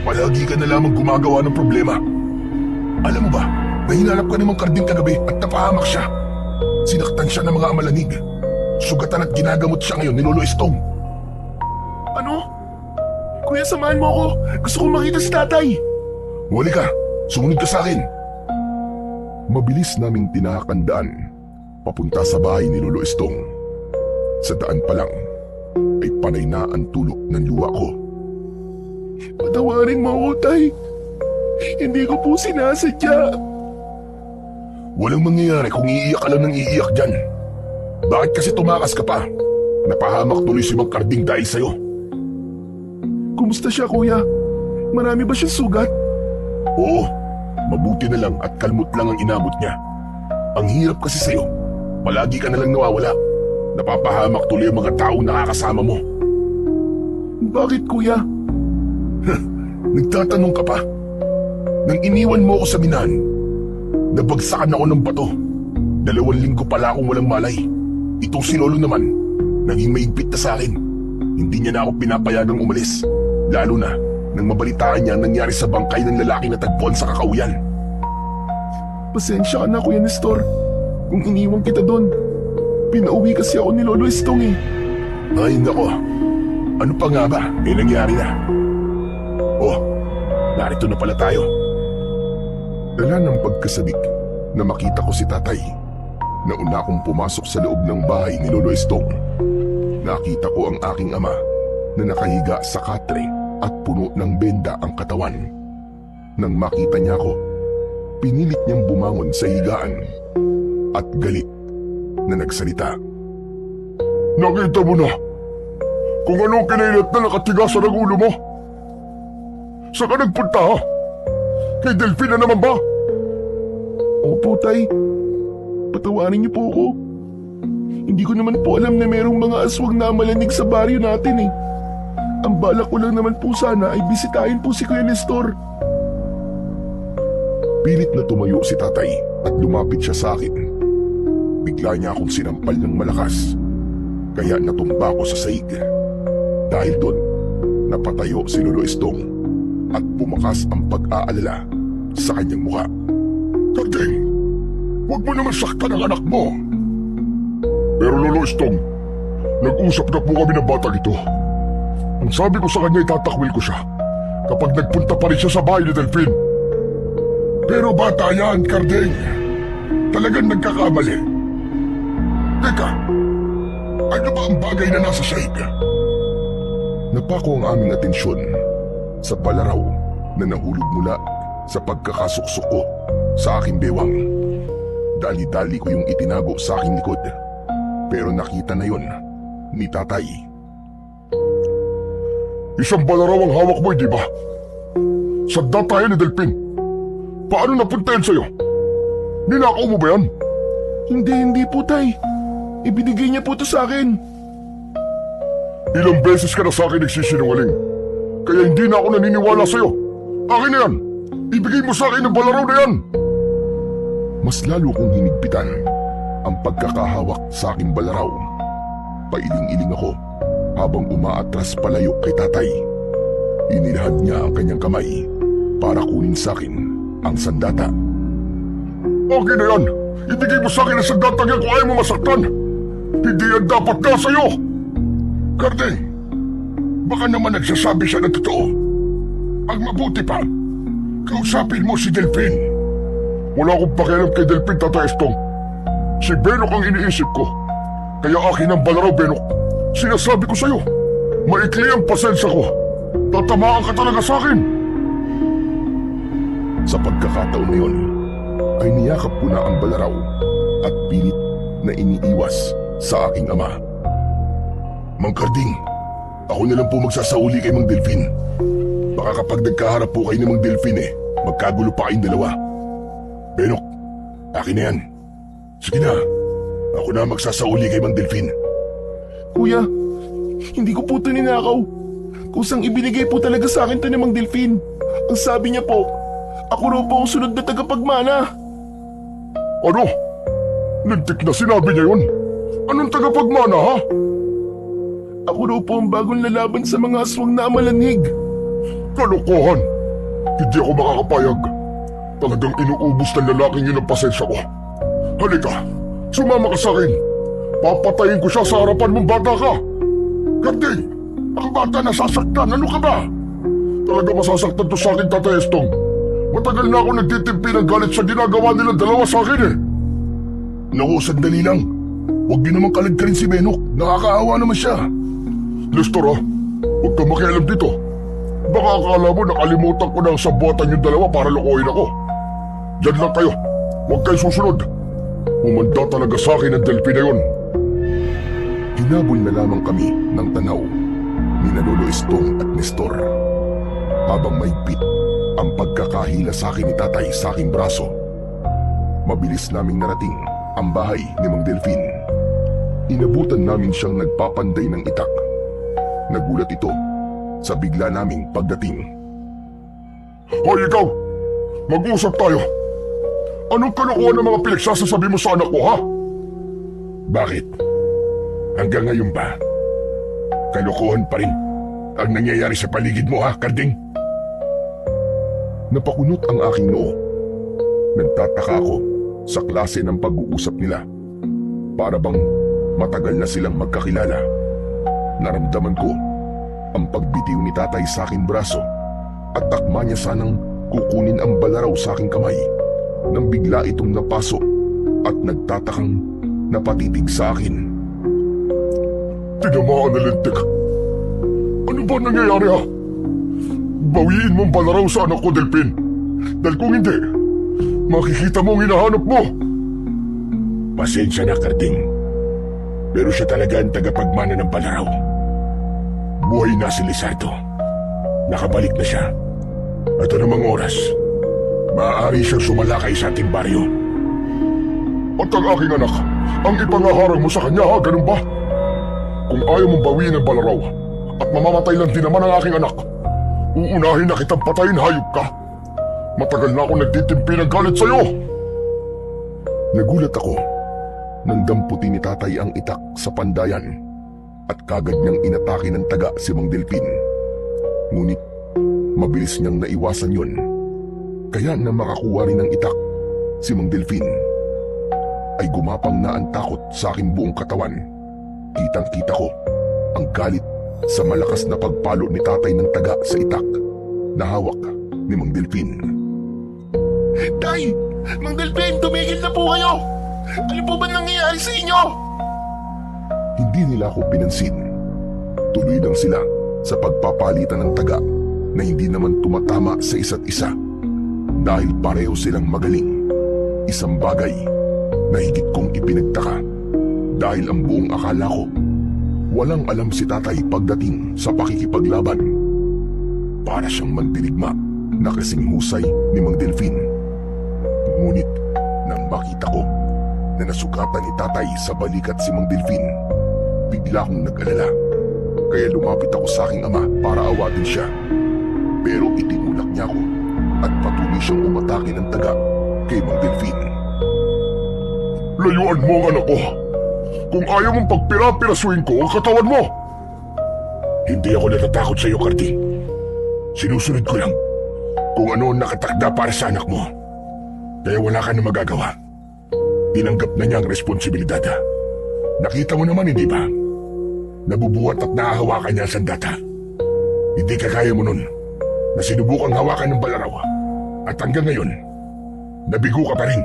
Palagi ka na lamang gumagawa ng problema. Alam mo ba, nahinanap ka ni Mang Karding kagabi at napahamak siya. Sinaktan siya ng mga amalanig. Sugatan at ginagamot siya ngayon ni Lolo Estong. Ano? Kuya, samahan mo ako. Gusto kong makita si tatay. Huli ka. Sumunod ka sa akin. Mabilis naming tinakandaan papunta sa bahay ni Lolo Estong. Sa daan pa lang ay panay na ang tulog ng luha ko. Patawarin mo ako, tay. Hindi ko po sinasadya. Walang mangyayari kung iiyak ka lang ng iiyak dyan. Bakit kasi tumakas ka pa? Napahamak tuloy si Mang Karding dahil sa'yo. Kumusta siya, kuya? Marami ba siyang sugat? Oo, mabuti na lang at kalmot lang ang inabot niya. Ang hirap kasi sa'yo, palagi ka na lang nawawala. Napapahamak tuloy ang mga taong nakakasama mo. Bakit, kuya? Nagtatanong ka pa? Nang iniwan mo ako sa minahan, nabagsakan ako ng bato. 2 linggo pala akong walang malay. Itong si Lolo naman, naging maigpit na sa akin. Hindi niya na ako pinapayagang umalis. Lalo na nang mabalitaan niya ang nangyari sa bangkay ng lalaki na tagpuan sa kakauyan. Pasensya ka na, Kuya Nestor. Kung iniwan kita doon, pinauwi kasi ako ni Lolo Estong eh. Ay nako, ano pa nga ba? Nangyari na. Oh, narito na pala tayo. Dala ng pagkasabik na makita ko si tatay. Nauna akong pumasok sa loob ng bahay ni Lolo Estong. Nakita ko ang aking ama na nakahiga sa katre at puno ng benda ang katawan. Nang makita niya ako, pinilit niyang bumangon sa higaan at galit na nagsalita. Nakita mo na kung anong kinailat na nakatigasan ang ulo mo? Saan ka nagpunta ha? Kay Delphine na naman ba? Opo, Tay. Patawarin niyo po ako. Hindi ko naman po alam na merong mga aswang na malanig sa baryo natin eh. Ang balak ko lang naman po sana ay bisitahin po si Kuya Nestor. Pilit na tumayo si tatay at lumapit siya sa akin. Bigla niya akong sinampal ng malakas, kaya natumba ko sa sahig. Dahil doon, napatayo si Lolo Estong at bumakas ang pag-aalala sa kanyang mukha. Karding, huwag mo naman saktan ang anak mo. Pero Lolo Estong, nag-usap na po kami ng batang ito. Ang sabi ko sa kanya, itatakwil ko siya kapag nagpunta pa rin siya sa bahay ni Delphine. Pero bata yan, Karding. Talagang nagkakamali. Teka, ano ba ang bagay na nasa sahig? Napako ang aming atensyon sa balaraw na nahulog mula sa pagkakasuksok ko sa aking bewang. Dali-dali ko yung itinago sa aking likod. Pero nakita na yon ni tatay. Isang balaraw ang hawak mo, di ba? Sanda tayo ni Delphine. Paano napunta yan sa'yo? Ninakaw mo ba yan? Hindi po, Tay. Ibinigay niya po ito sa akin. Ilang beses ka na sa akin nagsisinungaling. Kaya hindi na ako naniniwala sa'yo. Akin na yan! Ibigay mo sa akin ang balaraw na yan! Mas lalo kong hinigpitan ang pagkakahawak sa aking balaraw. Pailing-iling ako habang umaatras palayo kay tatay. Inilahad niya ang kanyang kamay para kunin sa akin ang sandata. Akin na yan! Ibigay mo sa akin ang sandata yan kung ayaw mo masaktan! Hindi yan dapat na sa'yo! Karding, baka naman nagsasabi siya ng totoo. Ang mabuti pa, kausapin mo si Delphine. Wala akong pakialam kay Delphine, Tata Estong. Si Benok ang iniisip ko. Kaya akin ang balaraw, Benok. Sinasabi ko sa'yo, maikli ang pasensya ko. Tatamaan ka talaga sa akin. Sa pagkakataon na yun, ay niyakap ko na ang balaraw at pilit na iniiwas sa aking ama. Mang Karding, ako na lang po magsasauli kay Mang Delphine. Baka kapag nagkaharap po kayo ni Mang Delphine magkagulo pa kayong dalawa. Benok, akin na yan. Sige na, ako na magsasauli kay Mang Delphine. Kuya, hindi ko po ito ninakaw. Kusang ibinigay po talaga sa akin ito ni Mang Delphine. Ang sabi niya po, ako raw po ang sunod na tagapagmana. Ano? Lintik na sinabi niya yun? Anong tagapagmana, ha? Ako raw po ang bagong lalaban sa mga aswang na amalanhig. Kalokohan! Hindi ako makakapayag. Talagang inuubos ng lalaking yun ang pasensya ko. Halika, sumama ka sa akin. Papatayin ko siya sa harapan mong bata ka. Karding, ang bata nasasaktan. Ano ka ba? Talaga masasaktan to sa akin, Tata Estong. Matagal na ako nagtitimpi ng galit sa ginagawa nilang dalawa sa akin eh. Naku, sandali lang. Huwag din naman kaligkarin si Benok. Nakakaawa naman siya. Nestor ha, huwag kang makialam dito. Baka akala mo nakalimutan ko na ang sabuatan yung dalawa para lokohin ako. Diyan lang kayo. Huwag kayo susunod. Umanda talaga sa akin ang Delphine na yun. Hinabol na lamang kami ng tanaw ni Lolo Estong at Nestor. Habang maigpit ang pagkakahila sa akin ni tatay sa aking braso. Mabilis naming narating ang bahay ni Mang Delphine. Inabutan namin siyang nagpapanday ng itak. Nagulat ito sa bigla naming pagdating. Hoy ikaw! Mag-usap tayo! Anong kalokohan ng mga pinagsasasabi mo sa anak ko, ha? Bakit? Hanggang ngayon ba? Kalokohan pa rin ang nangyayari sa paligid mo, ha, Karding? Napakunot ang aking noo. Nagtataka ako sa klase ng pag-uusap nila. Para bang matagal na silang magkakilala. Naramdaman ko ang pagbitiw ni tatay sa aking braso at takma niya sanang kukunin ang balaraw sa aking kamay nang bigla itong napasok at nagtatakang napatitig sa akin. Tinamaan na lintik. Ano ba nangyayari ha? Bawiin mong balaraw sa anak ko, Delphin. Dahil kung hindi, makikita mo ang hinahanap mo. Pasensya na, Karding. Pero siya talaga ang tagapagmana ng balaraw. Buhay na si Lizardo. Nakabalik na siya. At anumang oras, maaari siyang sumalakay sa ating baryo. At ang aking anak, ang ipangaharang mo sa kanya ha, ganun ba? Kung ayaw mong bawiin ang balaraw at mamamatay lang din naman ang aking anak, uunahin na kitang patayin, hayop ka. Matagal na ako nagtitimpi ng galit sa'yo. Nagulat ako nang damputin ni tatay ang itak sa pandayan at kagad niyang inatake ng taga si Mang Delphin. Ngunit mabilis niyang naiwasan yun. Kaya na makakuha rin ng itak si Mang Delphin ay gumapang na ang takot sa aking buong katawan. Kitang-kita ko ang galit sa malakas na pagpalo ni tatay ng taga sa itak na hawak ni Mang Delphin. Tay! Mang Delphin, tumigil na po kayo! Ano po ba nangyayari sa inyo? Hindi nila ako pinansin. Tuloy lang sila sa pagpapalitan ng taga na hindi naman tumatama sa isa't isa dahil pareho silang magaling. Isang bagay na higit kong ipinagtaka dahil ang buong akala ko walang alam si tatay pagdating sa pakikipaglaban. Para siyang mandirigma na kasing husay ni Mang Delphin. Ngunit nang makita ko na nasugatan ni tatay sa balikat si Mang Delphin, bigla akong nag-alala. Kaya lumapit ako sa aking ama para awatin siya. Pero itinulak niya ako at patuloy siyang umatake ng taga kay Mang Delphin. Layuan mo ang anak ko. Kung ayaw mong pagpira-pirasuin ko ang katawan mo. Hindi ako natatakot sa iyo, Karti. Sinusunod ko lang kung ano ang nakatakda para sa anak mo. Kaya wala ka na magagawa. Tinanggap na niya ang responsibilidad. Nakita mo naman, hindi ba? Nabubuhat at nahahawakan niya ang sandata. Hindi ka kaya mo nun na sinubukang hawakan ng balaraw. At hanggang ngayon, nabigo ka pa rin.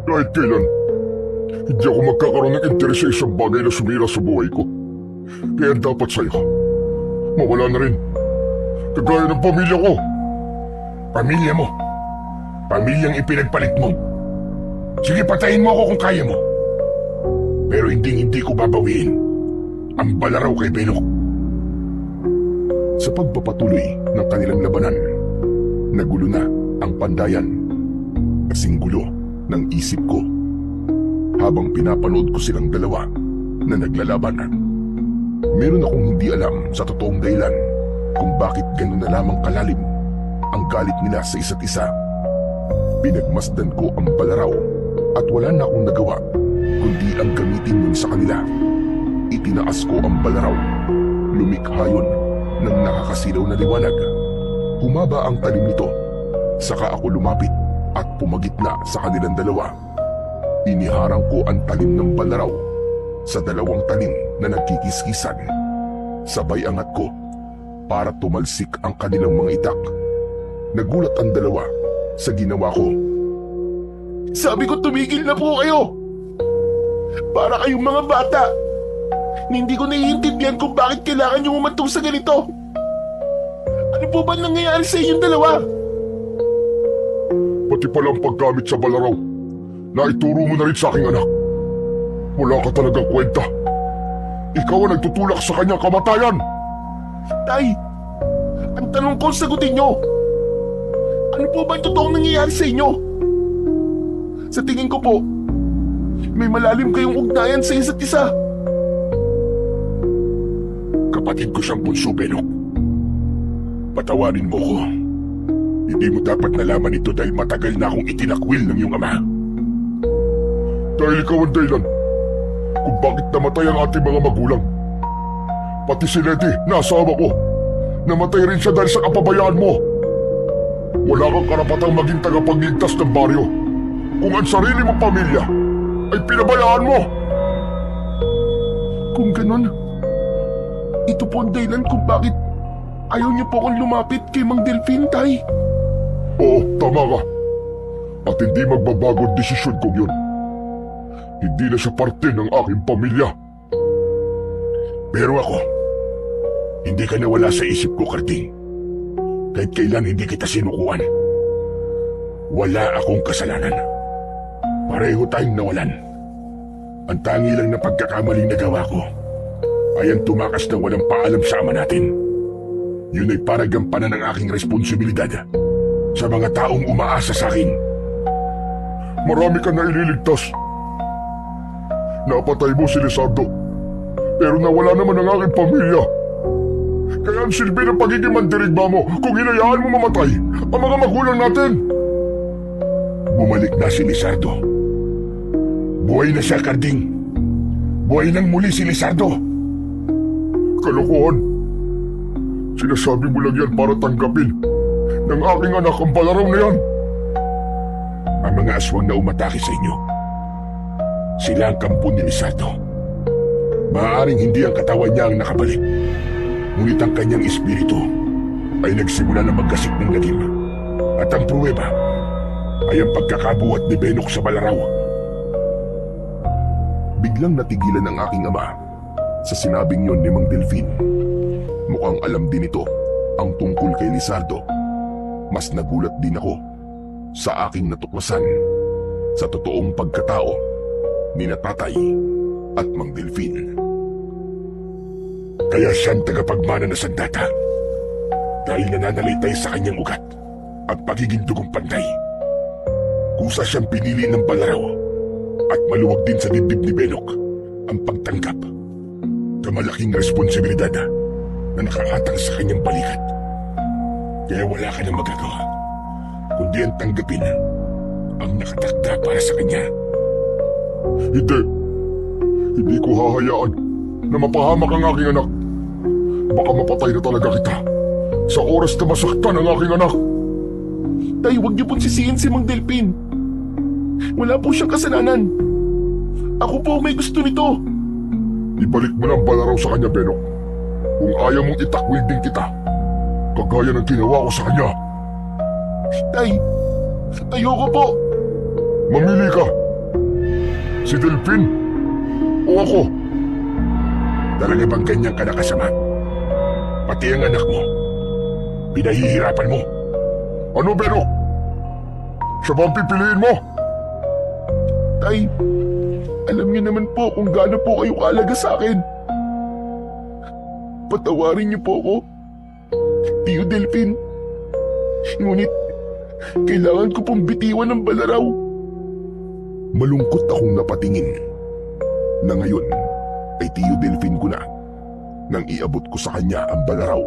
Kahit kailan, hindi ako magkakaroon ng interes sa isang bagay na sumira sa buhay ko. Kaya dapat sa'yo, mawala na rin. Kagaya ng pamilya ko. Pamilya mo? Pamilyang ipinagpalit mo? Sige, patayin mo ako kung kaya mo. Pero hindi ko babawiin ang balaraw kay Benok. Sa pagpapatuloy ng kanilang labanan, nagulo na ang pandayan. Kasing gulo ng isip ko habang pinapanood ko silang dalawa na naglalaban. Meron akong hindi alam sa totoong dahilan kung bakit ganun na lamang kalalim ang galit nila sa isa't isa. Pinagmasdan ko ang balaraw at wala na akong nagawa kundi ang gamitin yun sa kanila. Itinaas ko ang balaraw. Lumikha yun ng nakakasilaw na liwanag. Humaba ang talim nito. Saka ako lumapit at pumagitna sa kanilang dalawa. Iniharang ko ang talim ng balaraw sa dalawang talim na nagkikiskisan. Sabay angat ko para tumalsik ang kanilang mga itak. Nagulat ang dalawa sa ginawa ko. Sabi ko tumigil na po kayo! Para kayong mga bata! Hindi ko naiintindihan kung bakit kailangan nyo umantong sa ganito! Ano po ba nangyayari sa inyong dalawa? Pati palang paggamit sa balaraw na ituro mo na rin sa aking anak. Wala ka talagang kwenta. Ikaw ang nagtutulak sa kanyang kamatayan. Tay, ang tanong ko sagutin nyo. Ano po ba ang totoong nangyayari sa inyo? Sa tingin ko po, may malalim kayong ugnayan sa isa't isa. Kapatid ko siyang bunso, Benok. Patawarin mo ko. Hindi mo dapat nalaman ito dahil matagal na akong itinakwil ng iyong ama. Dahil ikaw ang dahilan kung bakit namatay ang ating mga magulang. Pati si Leti, na asawa ko, namatay rin siya dahil sa kapabayaan mo. Wala kang karapatang maging tagapagligtas ng baryo kung ang sarili mong pamilya ay pinabayaan mo. Kung ganon, ito po ang dahilan kung bakit ayaw niyo po akong lumapit kay Mang Delphin, Tay. Oo, tama ka. At hindi magbabago ang desisyon kong yun. Hindi na siya parte ng aking pamilya. Pero ako, hindi ka nawala sa isip ko, Karding. Kahit kailan hindi kita sinukuan. Wala akong kasalanan. Pareho tayong nawalan. Ang tangi lang na pagkakamaling nagawa ko ay ang tumakas na walang paalam sa ama natin. Yun ay para gampanan ng aking responsibilidad sa mga taong umaasa sa akin. Marami ka na ililigtas. Napatay mo si Lizardo, pero nawala naman ang aking pamilya. Kaya ang silbi ng pagiging mandirigma mo kung hinayaan mo mamatay ang mga magulang natin. Bumalik na si Lizardo. Buhay na siya, Karding. Buhay nang muli si Lizardo. Kalokohan. Sinasabi mo lang yan para tanggapin ng aking anak ang balaraw na yan. Ang mga aswang na umatake sa inyo, sila ang kampo ni Lizardo. Maaaring hindi ang katawan niya ang nakabalik, ngunit ang kanyang espiritu ay nagsimula na magkasik ng lagim. At ang pruweba ay ang pagkakabuhat ni Benok sa balaraw. Biglang natigilan ang aking ama sa sinabing yon ni Mang Delfin. Mukhang alam din ito ang tungkol kay Lizardo. Mas nagulat din ako sa aking natuklasan sa totoong pagkatao ni Tatay at Mang Delfin. Kaya siyang tagapagmana na sandata dahil nananalitay sa kanyang ugat at pagiging dugong pantay. Kusa siyang pinili ng balaraw at maluwag din sa dibdib ni Benok ang pagtanggap sa malaking responsibilidad na nakaatang sa kanyang balikat. Kaya wala ka nang magagawa kundi ang tanggapin ang nakatakda para sa kanya. Hindi ko hahayaan na mapahamak ang aking anak. Baka mapatay na talaga kita sa oras na masaktan ang aking anak. Tay, huwag niyo pong sisihin si Mang Delfin. Wala po siyang kasalanan. Ako po may gusto nito. Ibalik mo na ang balaraw sa kanya, Benok. Kung ayaw mong itakwil din kita, kagaya ng ginawa ko sa kanya. Tay, ayoko po. Mamili ka. Si Delfin o ako? Talaga bang ganyan ka nakasama? Pati ang anak mo, pinahihirapan mo. Ano, Benok? Siya ba ang pipiliin mo? Tay, alam niyo naman po kung gaano po kayo kaalaga sa akin. Patawarin niyo po ako, Tio Delfin. Ngunit, kailangan ko pong bitiwan ng balaraw. Malungkot akong napatingin na ngayon ay Tio Delfin ko na. Nang iabot ko sa kanya ang balaraw,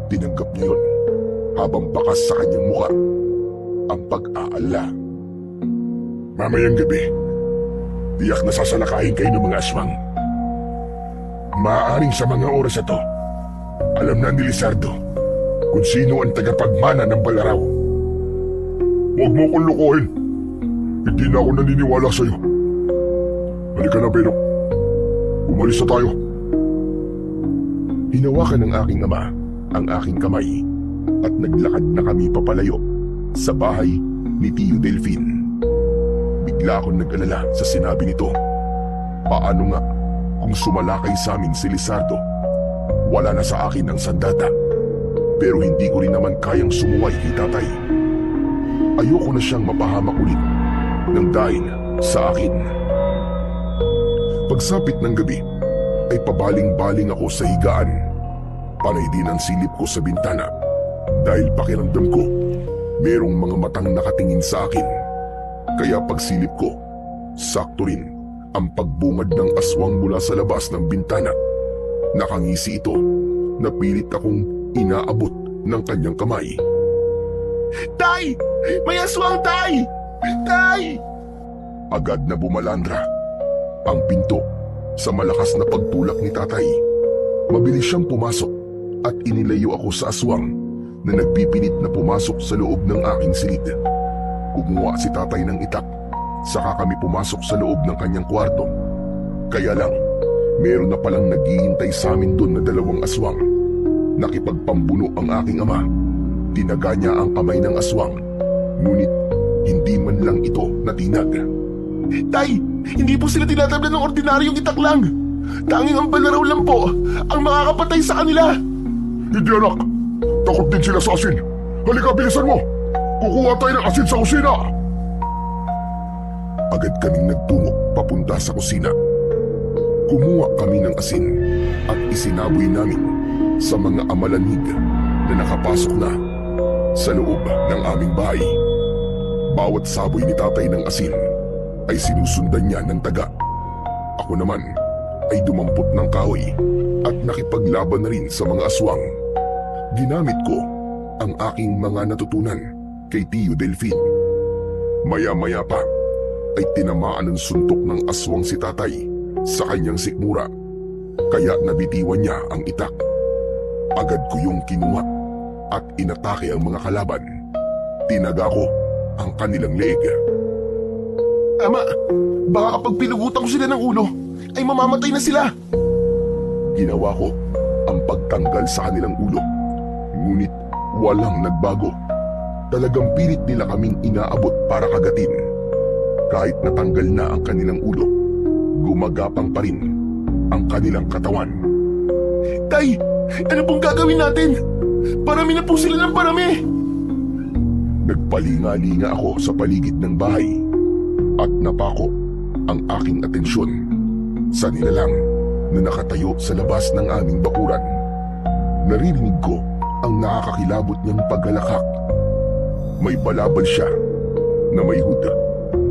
tinanggap niya yun habang bakas sa kanyang mukha ang pag-aalala. Mamayang gabi, tiyak na sasalakayin kayo ng mga aswang. Maaaring sa mga oras na to, alam na ni Lizardo kung sino ang tagapagmana ng balaraw. Huwag mo kong lukuhin. Hindi na ako naniniwala sa'yo. Halika na, Benok. Umalis na tayo. Hinawakan ng aking ama ang aking kamay at naglakad na kami papalayo sa bahay ni Tio Delfin. Bigla akong nag-alala sa sinabi nito. Paano nga kung sumalakay sa amin si Lizardo? Wala na sa akin ang sandata, pero hindi ko rin naman kayang sumuway kay tatay. Ayoko na siyang mapahamak ulit ng dahil sa akin. Pagsapit ng gabi ay pabaling-baling ako sa higaan. Panay din ang silip ko sa bintana dahil pakiramdam ko merong mga matang nakatingin sa akin. Kaya pagsilip ko, sakto rin ang pagbungad ng aswang mula sa labas ng bintana. Nakangisi ito na pilit akong inaabot ng kanyang kamay. Tay! May aswang, Tay! Tay! Agad na bumalandra ang pinto sa malakas na pagtulak ni tatay. Mabilis siyang pumasok at inilayo ako sa aswang na nagpipilit na pumasok sa loob ng aking silid. Kumuha si tatay ng itak, saka kami pumasok sa loob ng kanyang kwarto. Kaya lang, meron na palang naghihintay sa amin doon na dalawang aswang. Nakipagpambuno ang aking ama. Tinaga niya ang kamay ng aswang, ngunit Hindi man lang ito natinag. Tay, hindi po sila tinatablan ng ordinaryong itak lang. Tanging ang balaraw lang po ang makakapatay sa kanila. Hindi anak, takot din sila sa asin. Halika, bilisan mo! Kukuha tayo ng asin sa kusina! Agad kaming nagtungo papunta sa kusina. Kumuha kami ng asin at isinaboy namin sa mga amalanhig na nakapasok na sa loob ng aming bahay. Bawat saboy ni tatay ng asin ay sinusundan niya ng taga. Ako naman ay dumampot ng kahoy at nakipaglaban na rin sa mga aswang. Ginamit ko ang aking mga natutunan kay Tio Delfin. Maya-maya pa ay tinamaan ng suntok ng aswang si tatay sa kanyang sikmura, kaya nabitiwan niya ang itak. Agad ko yung kinuha at inatake ang mga kalaban. Tinaga ko ang kanilang leeg. Ama, baka kapag pinugutan ko sila ng ulo, ay mamamatay na sila. Ginawa ko ang pagtanggal sa kanilang ulo. Ngunit walang nagbago. Talagang pilit nila kaming inaabot para kagatin. Kahit natanggal na ang kanilang ulo, gumagapang pa rin ang kanilang katawan. Tay, ano pong gagawin natin? Parami na po sila ng parami. Nagpalinga-linga ako sa paligid ng bahay at napako ang aking atensyon sa nilalang na nakatayo sa labas ng aming bakuran. Naririnig ko ang nakakakilabot niyang paghalakak. May balabal siya na may hood,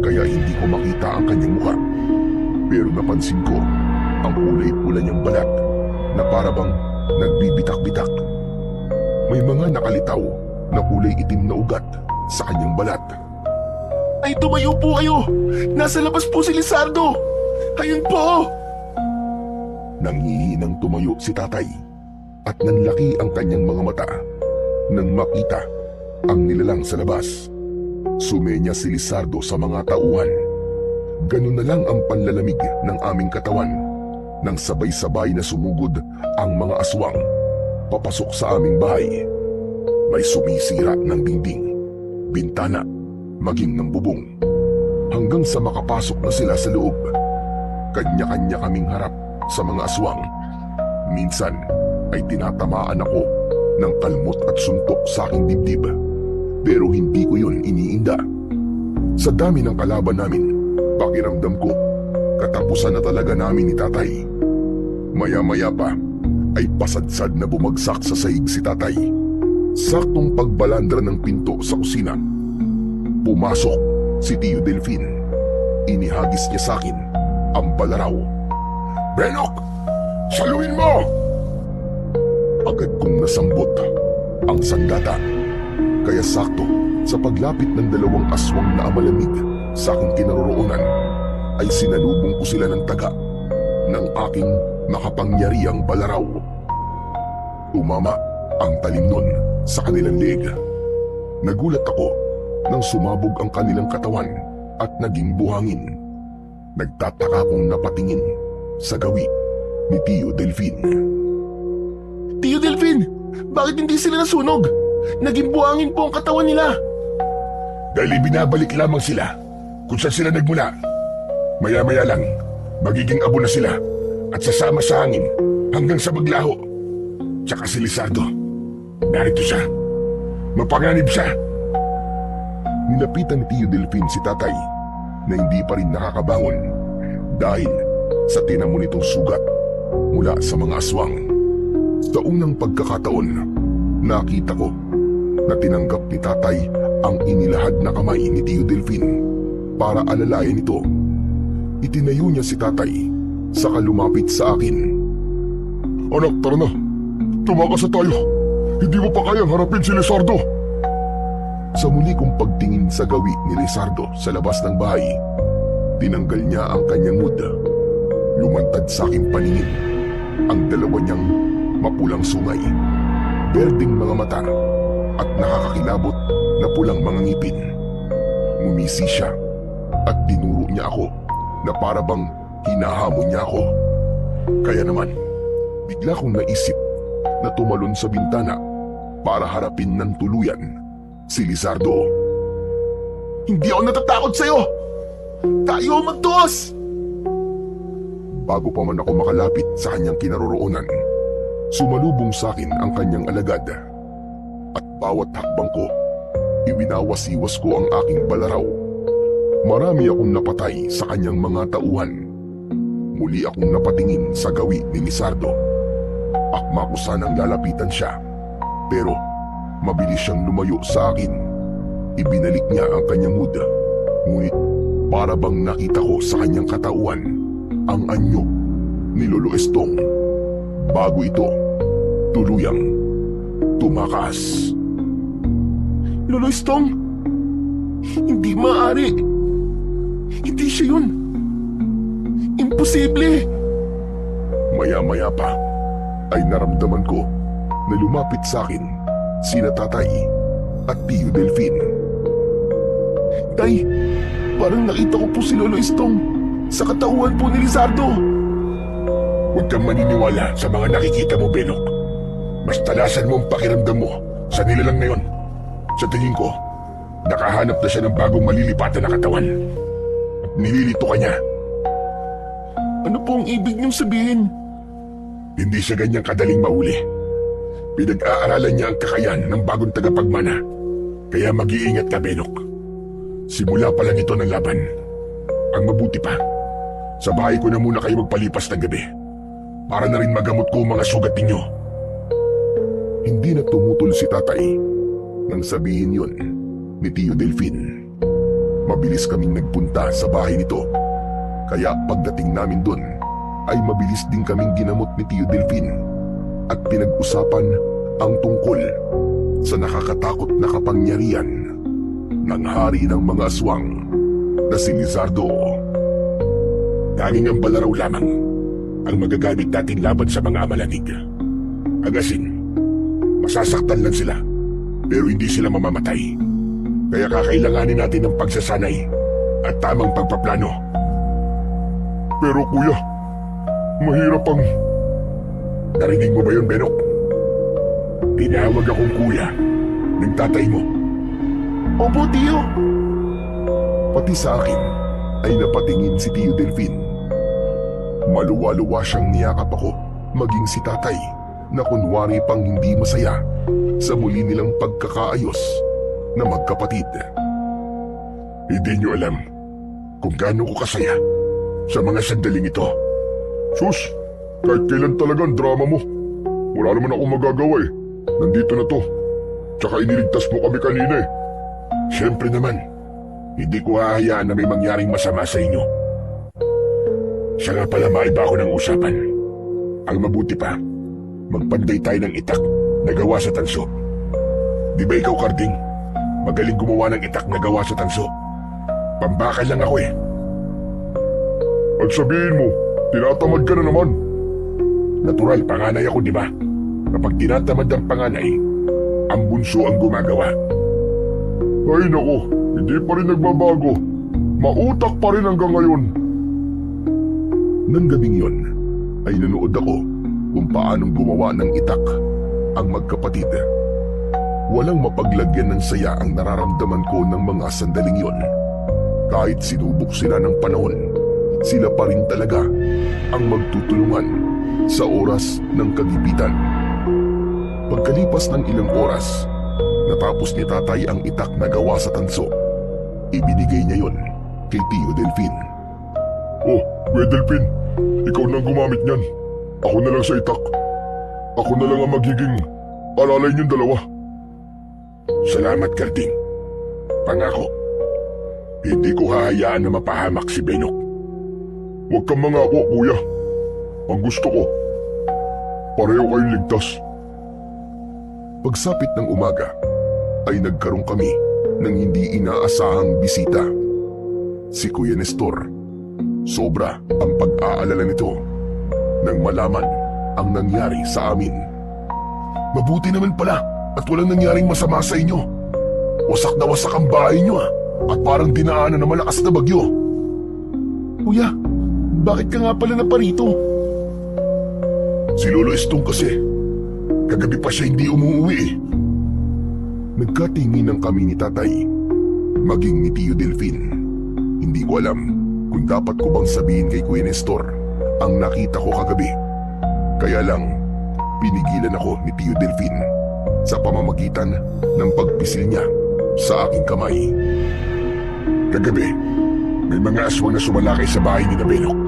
kaya hindi ko makita ang kanyang mukha. Pero napansin ko ang kulay pula niyang balat na parabang nagbibitak-bitak. May mga nakalitaw na kulay itim na ugat sa kanyang balat. Ay, tumayo po kayo. Nasa labas po si Lizardo. Ayun po. Nanghihinang tumayo si tatay at nanlaki ang kanyang mga mata nang makita ang nilalang sa labas. Sumenya si Lizardo sa mga tauhan. Ganun na lang ang panlalamig ng aming katawan nang sabay-sabay na sumugod ang mga aswang papasok sa aming bahay. May sumisira ng dingding, bintana, maging ng bubong. Hanggang sa makapasok na sila sa loob, kanya-kanya kaming harap sa mga aswang. Minsan ay tinatamaan ako ng kalmot at suntok sa aking dibdib. Pero hindi ko yun iniinda. Sa dami ng kalaban namin, pakiramdam ko, katapusan na talaga namin ni tatay. Maya-maya pa, ay pasadsad na bumagsak sa sahig si tatay. Saktong pagbalandra ng pinto sa kusina, pumasok si Tio Delfin. Inihagis niya sa akin ang balaraw. "Benok, saluin mo!" Agad kong nasambot ang sandata. Kaya sakto sa paglapit ng dalawang aswang na amalamig sa aking kinaroroonan, ay sinalubong ko sila ng taga ng aking makapangyarihang balaraw. Tumama ang talim nun sa kanilang leeg. Nagulat ako nang sumabog ang kanilang katawan at naging buhangin. Nagtataka kong napatingin sa gawi ni Tio Delfin. Tio Delfin, bakit hindi sila nasunog? Naging buhangin po ang katawan nila. Dahil binabalik lamang sila kung saan sila nagmula. Maya-maya lang, magiging abo na sila at sasama sa hangin hanggang sa maglaho. Tsaka si Lizardo, narito siya. Mapanganib siya. Nilapitan ni Tio Delfin si tatay na hindi pa rin nakakabangon dahil sa tinamo nitong sugat mula sa mga aswang. Sa unang pagkakataon, nakita ko na tinanggap ni tatay ang inilahad na kamay ni Tio Delfin para alalayan ito. Itinayo niya si tatay saka lumapit sa akin. "Anak, tara na. Tumakas na tayo. Hindi mo pa kayang harapin si Lizardo." Sa muli kong pagtingin sa gawi ni Lizardo sa labas ng bahay, tinanggal niya ang kanyang hood. Lumantad sa aking paningin ang dalawa niyang mapulang sungay, berdeng mga mata at nakakakilabot na pulang mga ngipin. Ngumisi siya at dinuro niya ako na parabang hinahamon niya ako. Kaya naman, bigla kong naisip na tumalon sa bintana para harapin ng tuluyan si Lizardo. Hindi ako natatakot sa'yo! Tayo ang magtuos! Bago pa man ako makalapit sa kanyang kinaroroonan, sumalubong sa akin ang kanyang alagad. At bawat hakbang ko, iwinawasiwas ko ang aking balaraw. Marami akong napatay sa kanyang mga tauhan. Muli akong napatingin sa gawi ni Lizardo. Akma ko sanang lalapitan siya, pero mabilis siyang lumayo sa akin. Ibinalik niya ang kanyang hood, ngunit para bang nakita ko sa kanyang katauhan ang anyo ni Lolo Estong. Bago ito, tuluyang tumakas. Lolo Estong! Hindi maaari! Hindi siya yun! Imposible! Maya-maya pa ay naramdaman ko na lumapit sa akin sina Tatay at Tio Delfin. Tay, parang nakita ko po si Lolo Estong sa katauhan po ni Lizardo. Huwag kang maniniwala sa mga nakikita mo, Benok. Mas talasan mo ang pakiramdam mo sa nilalang na yon. Sa tingin ko, nakahanap na siya ng bagong malilipatan na katawan. At nililito ka niya. Ano po ang ibig niyong sabihin? Hindi siya ganyang kadaling mahuli. Pinag-aaralan niya ang kakayan ng bagong tagapagmana. Kaya mag-iingat ka, Benok. Simula pa lang ito ng laban. Ang mabuti pa, sa bahay ko na muna kayo magpalipas ng gabi. Para na rin magamot ko ang mga sugat ninyo. Hindi na tumutol si Tatay nang sabihin yon ni Tio Delfin. Mabilis kaming nagpunta sa bahay nito. Kaya pagdating namin doon, ay mabilis din kaming ginamot ni Tio Delfin at pinag-usapan ang tungkol sa nakakatakot na kapangyarihan ng hari ng mga aswang na si Lizardo. Tanging ang balaraw lamang ang magagamit natin laban sa mga amalanig. Agasin, masasaktan lang sila pero hindi sila mamamatay. Kaya kakailanganin natin ng pagsasanay at tamang pagpaplano. Pero kuya, mahirap ang... Narinig mo ba yun, Benok? Tinawag akong kuya ng tatay mo. Opo, Tio. Pati sa akin ay napatingin si Tio Delfin. Maluwa-luwa siyang niyakap ako, maging si Tatay na kunwari pang hindi masaya sa muli nilang pagkakaayos na magkapatid. Hindi niyo alam kung gaano ko kasaya sa mga sandaling ito. Sus, kahit kailan talagang drama mo. Wala naman akong magagawa eh. Nandito na to. Tsaka iniligtas mo kami kanina eh. Siyempre naman, hindi ko hahayaan na may mangyaring masama sa inyo. Siya nga pala, maiba ako ng usapan. Ang mabuti pa, magpanday tayo ng itak na gawa sa tanso. Di ba ikaw, Karding? Magaling gumawa ng itak na gawa sa tanso. Pambakal lang ako eh. At sabihin mo, tinatamad ka na naman. Natural, panganay ako, di ba? Kapag tinatamad ang panganay, ang bunso ang gumagawa. Ay nako, hindi pa rin nagbabago. Mautak pa rin hanggang ngayon. Nang gabing yon, ay nanood ako kung paanong gumawa ng itak ang magkapatid. Walang mapaglagyan ng saya ang nararamdaman ko ng mga sandaling yon. Kahit sinubok sila ng panahon, sila pa rin talaga ang magtutulungan sa oras ng kagipitan. Pagkalipas ng ilang oras, natapos ni Tatay ang itak na gawa sa tanso. Ibinigay niya yon kay Tio Delfin. Oh, Kuya Delfin, ikaw nang gumamit niyan. Ako na lang sa itak. Ako na lang ang magiging alalay niyong dalawa. Salamat, Karding. Pangako, hindi ko hahayaan na mapahamak si Benok. Huwag kang mangako, kuya. Ang gusto ko, pareho kayong ligtas. Pagsapit ng umaga, ay nagkaroon kami ng hindi inaasahang bisita. Si Kuya Nestor. Sobra ang pag-aalala nito nang malaman ang nangyari sa amin. Mabuti naman pala at walang nangyaring masama sa inyo. Wasak na wasak ang bahay nyo at parang dinaanan ng malakas na bagyo. Kuya, bakit ka nga pala naparito? Si Lolo Estong kasi, kagabi pa siya hindi umuwi eh. Nagkatinginan kami ni Tatay. maging ni Tio Delfin. Hindi ko alam kung dapat ko bang sabihin kay Kuya Nestor ang nakita ko kagabi. Kaya lang, pinigilan ako ni Tio Delfin sa pamamagitan ng pagpisil niya sa aking kamay. Kagabi, may mga aswang na sumalakay sa bahay ni Benok.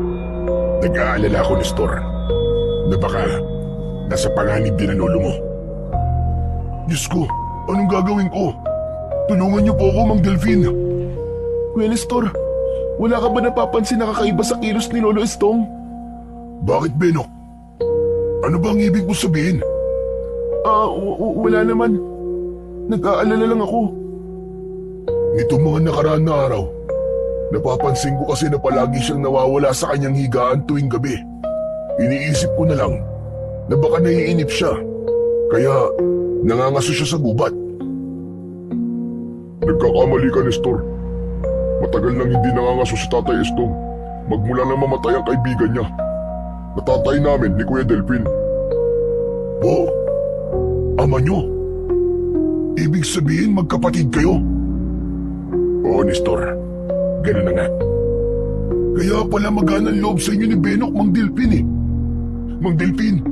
Nag-aalala ako, Nestor, na baka nasa panganib din ang lolo mo. Diyos ko, anong gagawin ko? Tulungan niyo po ako, Mang Delfin. Kuya Nestor, wala ka ba napapansin na kakaiba sa kilos ni Lolo Estong? Bakit, Benok? Ano bang ibig mo sabihin? Wala naman. Nag-aalala lang ako. Nitong mga nakaraan na araw, napapansin ko kasi na palagi siyang nawawala sa kanyang higaan tuwing gabi. Iniisip ko na lang na baka naiinip siya, kaya nangangaso siya sa gubat. Nagkakamali ka, Nestor. Matagal nang hindi nangangaso si Tatay Estong magmula nang mamatay ang kaibigan niya. Natatay namin ni Kuya Delfin. Oh, ama niyo? Ibig sabihin magkapatid kayo? Oo, Nestor. Ganun na nga. Kaya pala maganang loob sa inyo ni Benok, Mang Delfin eh. Mang Delfin,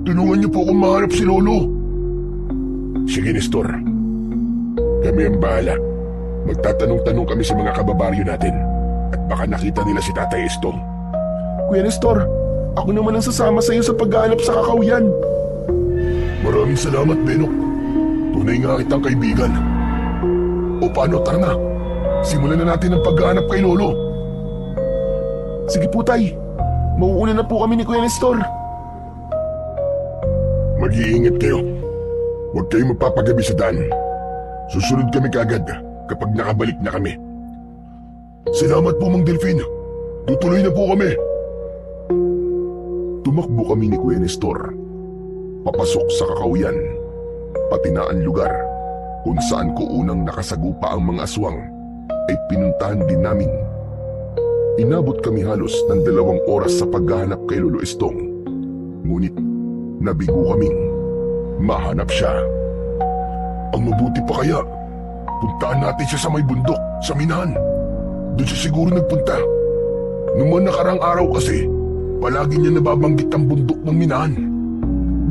tulungan niyo po akong mahanap si Lolo. Sige, Nestor. Kami ang bahala. Magtatanong-tanong kami sa mga kababaryo natin at baka nakita nila si Tatay Estong. Kuya Nestor, ako naman ang sasama sa iyo sa paghahanap sa kakahuyan. Maraming salamat, Benok. Tunay nga kitang kaibigan. O paano, tara na. Simulan na natin ang paghahanap kay Lolo. Sige po, Tay. Mauuna na po kami ni Kuya Nestor. Mag-iingat kayo. Huwag kayong magpapagabi sa daan. Susunod kami kaagad kapag nakabalik na kami. Salamat po, Mang Delfin. Tutuloy na po kami. Tumakbo kami ni Kuya Nestor. Papasok sa kakahuyan, pati na ang lugar kung saan ko unang nakasagupa ang mga aswang ay pinuntahan din namin. Inabot kami halos ng 2 oras sa paghahanap kay Lolo Estong. Ngunit nabigo kaming mahanap siya. Ang mabuti pa kaya, puntaan natin siya sa may bundok, sa minahan. Doon siya siguro nagpunta. Noong mga nakarang araw kasi, palagi niya nababanggit ang bundok ng minahan.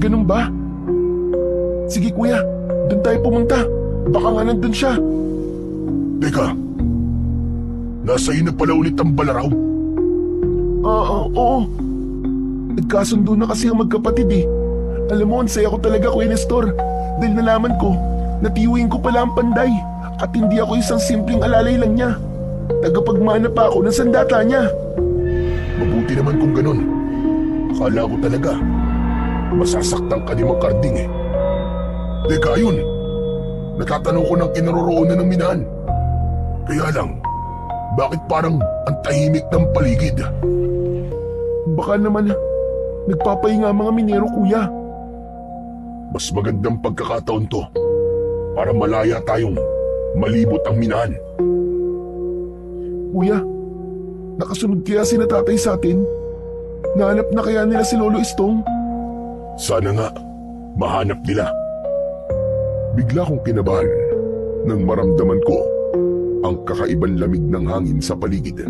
Ganun ba? Sige kuya, doon tayo pumunta. Baka nga nandun siya. Teka, nasa iyo na pala ulit ang balaraw. Oo. Nagkasundo na kasi ang magkapatid eh. Alam mo, ang saya ko talaga, Kuya Nestor. Dahil nalaman ko, natiwing ko pala ang panday. At hindi ako isang simpleng alalay lang niya. Tagapagmana pa ako ng sandata niya. Mabuti naman kung ganun. Akala ko talaga, masasaktan ka ni Mang Karding eh. Teka, ayun. Natatanong ko ng kinaroroonan ng minahan. Kaya lang, bakit parang ang tahimik ng paligid? Baka naman, nagpapahinga mga minero, kuya. Mas magandang pagkakataon to para malaya tayong malibot ang minahan. Kuya, nakasunod kaya si natatay sa atin? Nahanap na kaya nila si Lolo Estong? Sana nga, mahanap nila. Bigla kong kinabahan nang maramdaman ko ang kakaibang lamig ng hangin sa paligid.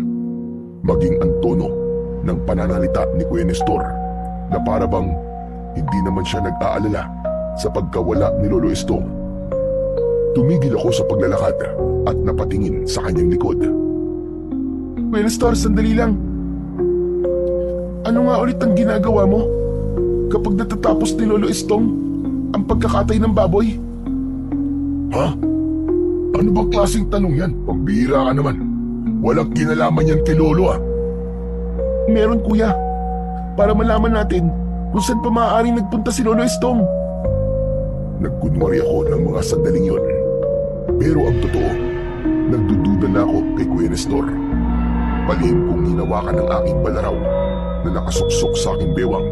Maging ang tono ng pananalita ni Kuya Nestor na para bang hindi naman siya nag-aalala sa pagkawala ni Lolo Estong. Tumigil ako sa paglalakad at napatingin sa kanyang likod. Kuya Nestor, sandali lang. Ano nga ulit ang ginagawa mo kapag natatapos ni Lolo Estong ang pagkakatay ng baboy? Ha? Ano bang klaseng tanong yan? Pambihira ka naman. Walang kinalaman yan kay Lolo ah. Meron kuya. Para malaman natin kung saan pa maaaring nagpunta si Lolo Estong. Nagkunwari ako ng mga sandaling yon. Pero ang totoo, nagdududa na ako kay Kuya Nestor. Palihim kong hinawakan ng aking balaraw na nakasuksok sa aking bewang.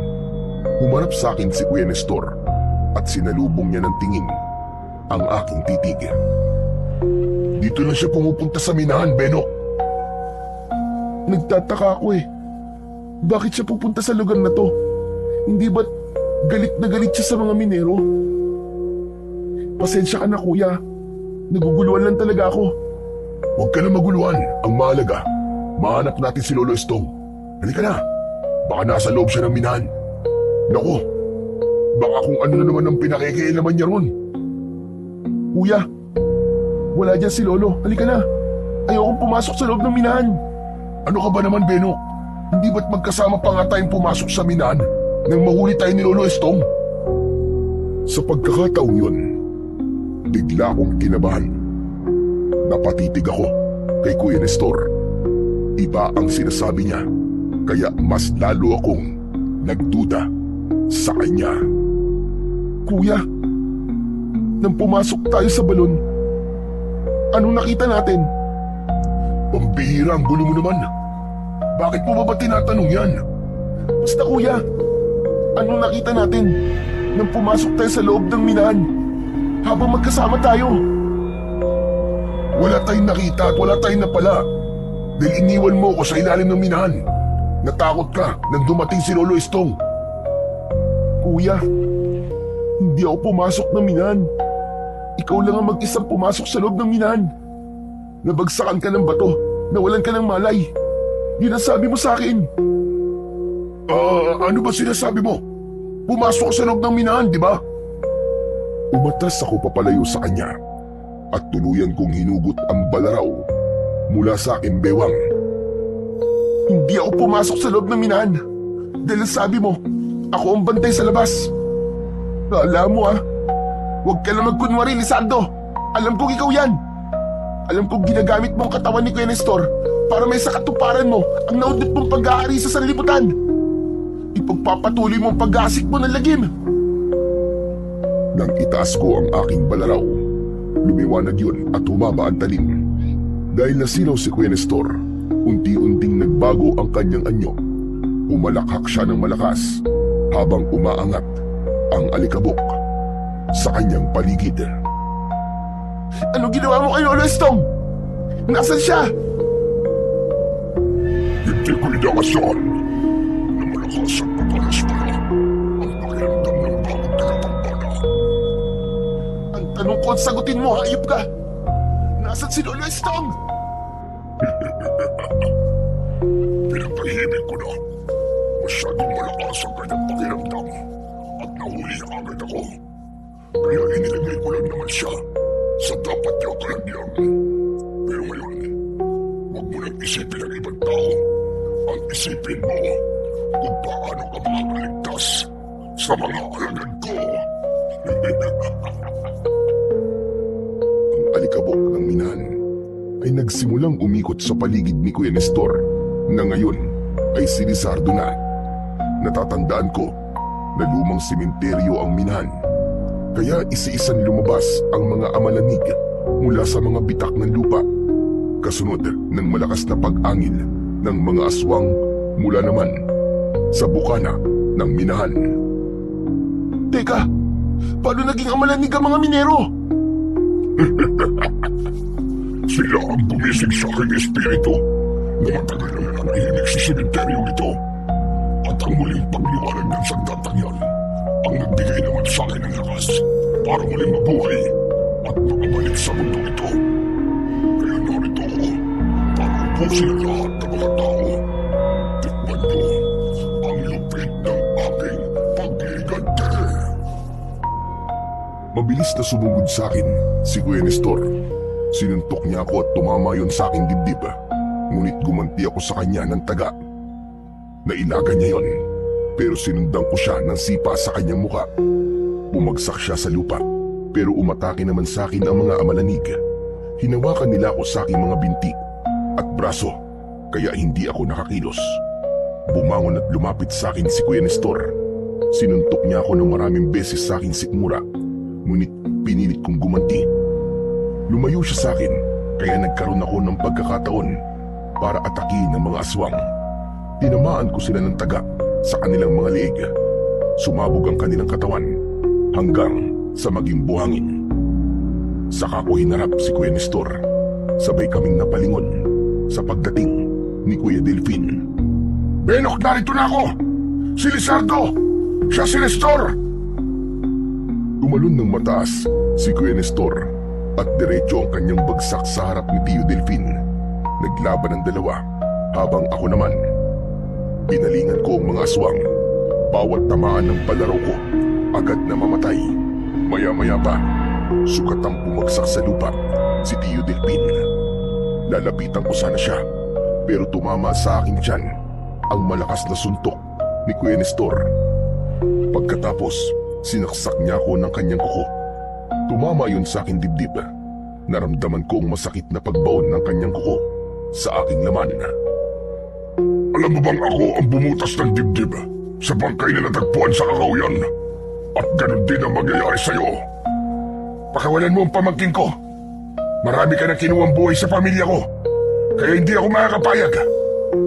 Humarap sa akin si Kuya Nestor at sinalubong niya ng tingin ang aking titig. Dito lang siya pumupunta sa minahan, Benok. Nagtataka ako eh. Bakit siya pupunta sa lugar na to? Hindi ba't galit na galit siya sa mga minero? Pasensya ka na kuya. Naguguluhan lang talaga ako. Huwag ka na maguluhan. Ang mahalaga, mahanap natin si Lolo Estong. Halika na. Baka nasa loob siya ng minahan. Naku, baka kung ano na naman ang pinakikialaman niya ron. Kuya, wala dyan si Lolo. Halika na. Ayokong pumasok sa loob ng minahan. Ano ka ba naman, Benok? Hindi ba't magkasama pa nga tayong pumasok sa minahan nang mahuli tayo ni Lolo Estong? Sa pagkakataong yun, bigla akong kinabahan. Napatitig ako kay Kuya Nestor. Iba ang sinasabi niya, kaya mas lalo akong nagduda sa kanya. Kuya, nang pumasok tayo sa balon, anong nakita natin? Pambihira ang gulo mo naman. Bakit mo ba tinatanong yan? Basta kuya, anong nakita natin nang pumasok tayo sa loob ng minahan habang magkasama tayo? Wala tayong nakita at wala tayong napala. Dahil iniwan mo ko sa ilalim ng minahan. Natakot ka nang dumating si Lolo Estong. Kuya, hindi ako pumasok ng minahan. Ikaw lang ang mag-isang pumasok sa loob ng minahan. Nabagsakan ka ng bato, nawalan ka ng malay. Yun ang sabi mo sa akin. Ano ba sinasabi mo? Pumasok sa loob ng minahan, di ba? Umatras ako papalayo sa kanya at tuluyan kong hinugot ang balaraw mula sa aking bewang. Hindi ako pumasok sa loob ng minahan. Dahil sabi mo, ako ang bantay sa labas. Alam mo huwag ka lang magkunwari, Lizardo. Alam kong ikaw yan. Alam kong ginagamit mo ang katawan ni Kuya Nestor para may sakatuparan mo ang naudot mong pag-aari sa sanlibutan. Ipagpapatuloy mo ang pag-aasik mo ng lagim. Nang itaas ko ang aking balaraw, lumiwanag yun at humaba ang talim. Dahil nasilaw si Kuya Nestor, unti-unting nagbago ang kanyang anyo. Umalakhak siya ng malakas habang umaangat ang alikabok sa kanyang paligid. Ano ginawa mo kay Lolo Estong? Nasaan siya? Hindi ko inakasahan na malakas at matalas pala ang pakiramdam ng bawat tagapagpala. Ang tanong ko at sagutin mo, hayop ka. Nasaan si Lolo Estong? Pinatahimik ko na. Masyadong malakas ang kanyang pakiramdam at nahuli na agad ako. Kaya inilagay ko lang naman siya sa dapat niyang kalandian. Pero ngayon, huwag mo nang isipin ang ibang tao. Ang isipin mo kung paano ka makakaligtas sa mga alagad ko. Ang alikabok ng minahan ay nagsimulang umikot sa paligid ni Kuya Nestor na ngayon ay si Lizardo na. Natatandaan ko na lumang sementeryo ang minahan. Kaya isa-isang lumabas ang mga amalanig mula sa mga bitak ng lupa. Kasunod ng malakas na pag-angil ng mga aswang mula naman sa bukana ng minahan. Teka, paano naging amalanig ang mga minero? Sila ang gumising sa aking espiritu na matagal na nananahimik sa sementeryo nito. At ang muling pagliwanag ng sandatang yan ang nagbigay naman sa akin ng lakas para muling mabuhay at makabalik sa mundo ito. Kaya narito ako para ubusin ang lahat ng mga tao. Tikman niyo ang lupit ng aking pag-iigante. Mabilis na sumugod sa akin si Kuya Nestor. Sinuntok niya ako at tumama yun sa aking dibdib. Ngunit gumanti ako sa kanya ng taga. Nailagan niya yon, pero sinundan ko siya ng sipa sa kanyang muka. Bumagsak siya sa lupa, pero umatake naman sa akin ang mga amalanig. Hinawakan nila ako sa aking mga binti at braso, kaya hindi ako nakakilos. Bumangon at lumapit sa akin si Kuya Nestor. Sinuntok niya ako ng maraming beses sa aking sikmura, ngunit pinilit kong gumanti. Lumayo siya sa akin, kaya nagkaroon ako ng pagkakataon para atakin ng mga aswang. Tinamaan ko sila ng taga sa kanilang mga leeg. Sumabog ang kanilang katawan hanggang sa maging buhangin. Saka ko hinarap si Kuya Nestor. Sabay kaming napalingon sa pagdating ni Kuya Delfin. Benok, narito na ako! Si Lizardo! Siya si Nestor! Tumalon ng mataas si Kuya Nestor at diretso ang kanyang bagsak sa harap ni Tio Delfin. Naglaban ang dalawa habang ako naman. Pinalingan ko ang mga aswang. Bawat tamaan ng palaro ko, agad na mamatay. Maya-maya pa, sukatang bumagsak sa lupa si Tio Delfin. Lalapitan ko sana siya, pero tumama sa aking tiyan ang malakas na suntok ni Kuya Nestor. Pagkatapos, sinaksak niya ako ng kanyang kuko. Tumama yun sa aking dibdib. Naramdaman ko ang masakit na pagbaon ng kanyang kuko sa aking laman. Alam mo bang ako ang bumutas ng dibdib sa bangkay na natagpuan sa kakauyan? At ganun din ang mangyayari sa'yo. Pakawalan mo ang pamangkin ko. Marami ka na kinuwang buhay sa pamilya ko. Kaya hindi ako makakapayag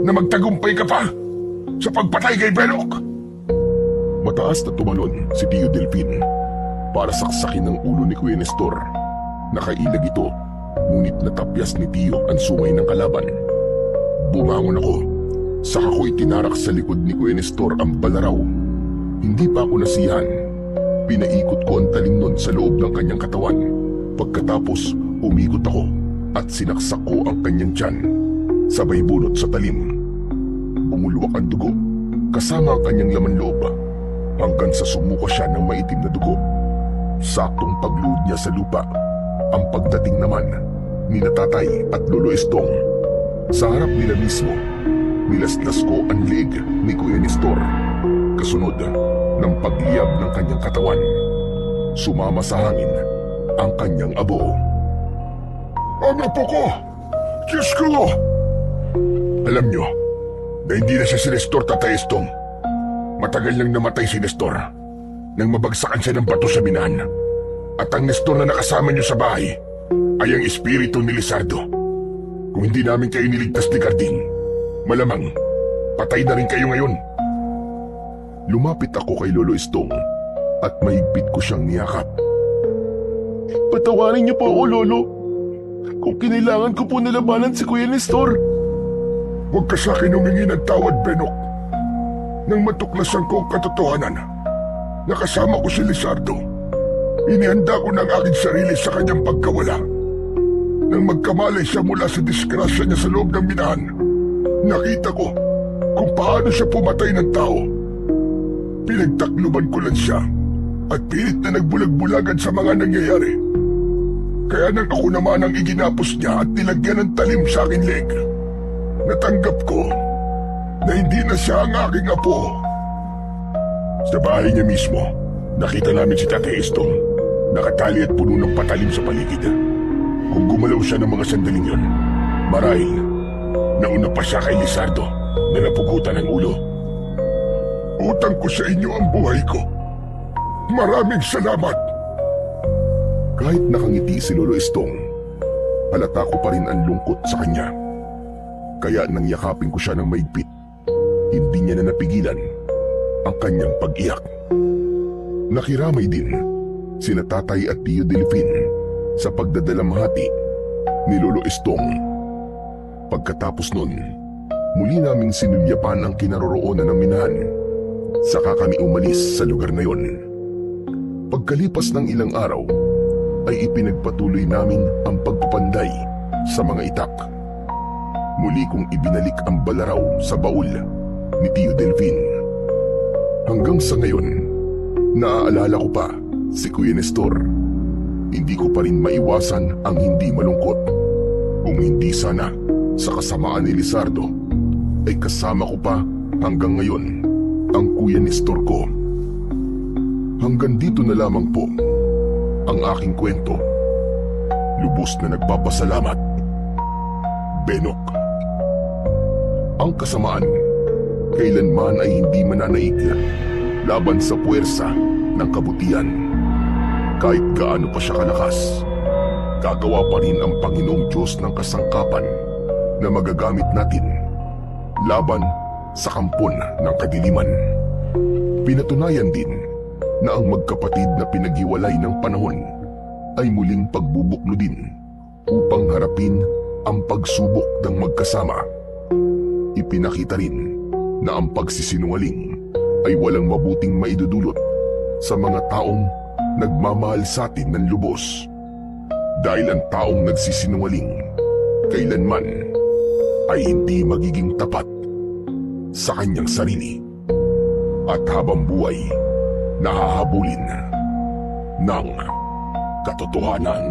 na magtagumpay ka pa sa pagpatay kay Benok. Mataas na tumalon si Tio Delfin para saksakin ang ulo ni Kuya Nestor. Nakailag ito, ngunit natapyas ni Tio ang sungay ng kalaban. Bumangon ako, saka ko'y tinarak sa likod ni Kuya Nestor ang balaraw. Hindi pa ako nasiyahan. Pinaikot ko ang talim nun sa loob ng kanyang katawan. Pagkatapos, umikot ako at sinaksak ko ang kanyang tiyan. Sabay bunot sa talim. Bumulwak ang dugo, kasama ang kanyang laman loob, hanggang sa sumuka siya ng maitim na dugo. Saktong pagluhod niya sa lupa, ang pagdating naman ni Tatay at Lolo Estong. Sa harap nila mismo, nilaslas ko ang leeg ni Kuya Nestor. Kasunod ng pagliyab ng kanyang katawan, sumama sa hangin ang kanyang abo. Ano po ko? Diyos ko! Alam nyo, na hindi na siya si Nestor, Tatay Estong. Matagal nang namatay si Nestor nang mabagsakan siya ng bato sa minahan. At ang Nestor na nakasama nyo sa bahay ay ang espiritu ni Lizardo. Kung hindi namin kayo niligtas ni Carding, malamang patay na rin kayo ngayon. Lumapit ako kay Lolo Estong at mahigpit ko siyang niyakap. Patawarin niyo po ako, Lolo. Kung kinailangan ko po nilabanan si Kuya Nestor. Huwag ka sa akin humingi ng tawad, Benok. Nang matuklasan ko ang katotohanan, nakasama ko si Lizardo. Inihanda ko ng aking sarili sa kanyang pagkawala. Nang magkamalay siya mula sa disgrasya niya sa loob ng minahan, nakita ko kung paano siya pumatay ng tao. Pinagtakluban ko lang siya at pilit na nagbulag-bulagan sa mga nangyayari. Kaya nang ako naman ang iginapos niya at nilagyan ng talim sa aking leg, natanggap ko na hindi na siya ang aking apo. Sa bahay niya mismo, nakita namin si Tatay Estong, nakatali at puno ng patalim sa paligid. Kung gumalaw siya ng mga sandaling yon, marahil nauna pa siya kay Lizardo na napugutan ng ulo. Utang ko sa inyo ang buhay ko. Maraming salamat. Kahit nakangiti si Lolo Estong, halata ko pa rin ang lungkot sa kanya. Kaya nang yakapin ko siya ng maigpit, hindi niya na napigilan ang kanyang pag-iyak. Nakiramay din sina Tatay at Tio Delfin sa pagdadalamhati ni Lolo Estong. Pagkatapos nun, muli naming sinulyapan ang kinaroroonan ng minahan. Saka kami umalis sa lugar na yon. Pagkalipas ng ilang araw, ay ipinagpatuloy namin ang pagpapanday sa mga itak. Muli kong ibinalik ang balaraw sa baul ni Tio Delfin. Hanggang sa ngayon, naaalala ko pa si Kuya Nestor. Hindi ko pa rin maiwasan ang hindi malungkot. Kung hindi sana sa kasamaan ni Lizardo, ay kasama ko pa hanggang ngayon ang Kuya Nestor ko. Hanggang dito na lamang po ang aking kwento. Lubos na nagpapasalamat. Benok. Ang kasamaan, kailanman ay hindi mananaig laban sa puwersa ng kabutihan. Kahit gaano pa siya kalakas, gagawa pa rin ang Panginoong Diyos ng kasangkapan na magagamit natin laban sa kampon ng kadiliman. Pinatunayan din na ang magkapatid na pinaghiwalay ng panahon ay muling pagbubuklo din upang harapin ang pagsubok ng magkasama. Ipinakita rin na ang pagsisinungaling ay walang mabuting maidudulot sa mga taong nagmamahal sa atin ng lubos. Dahil ang taong nagsisinungaling kailanman ay hindi magiging tapat sa kanyang sarili at habang buhay nahahabulin ng katotohanan.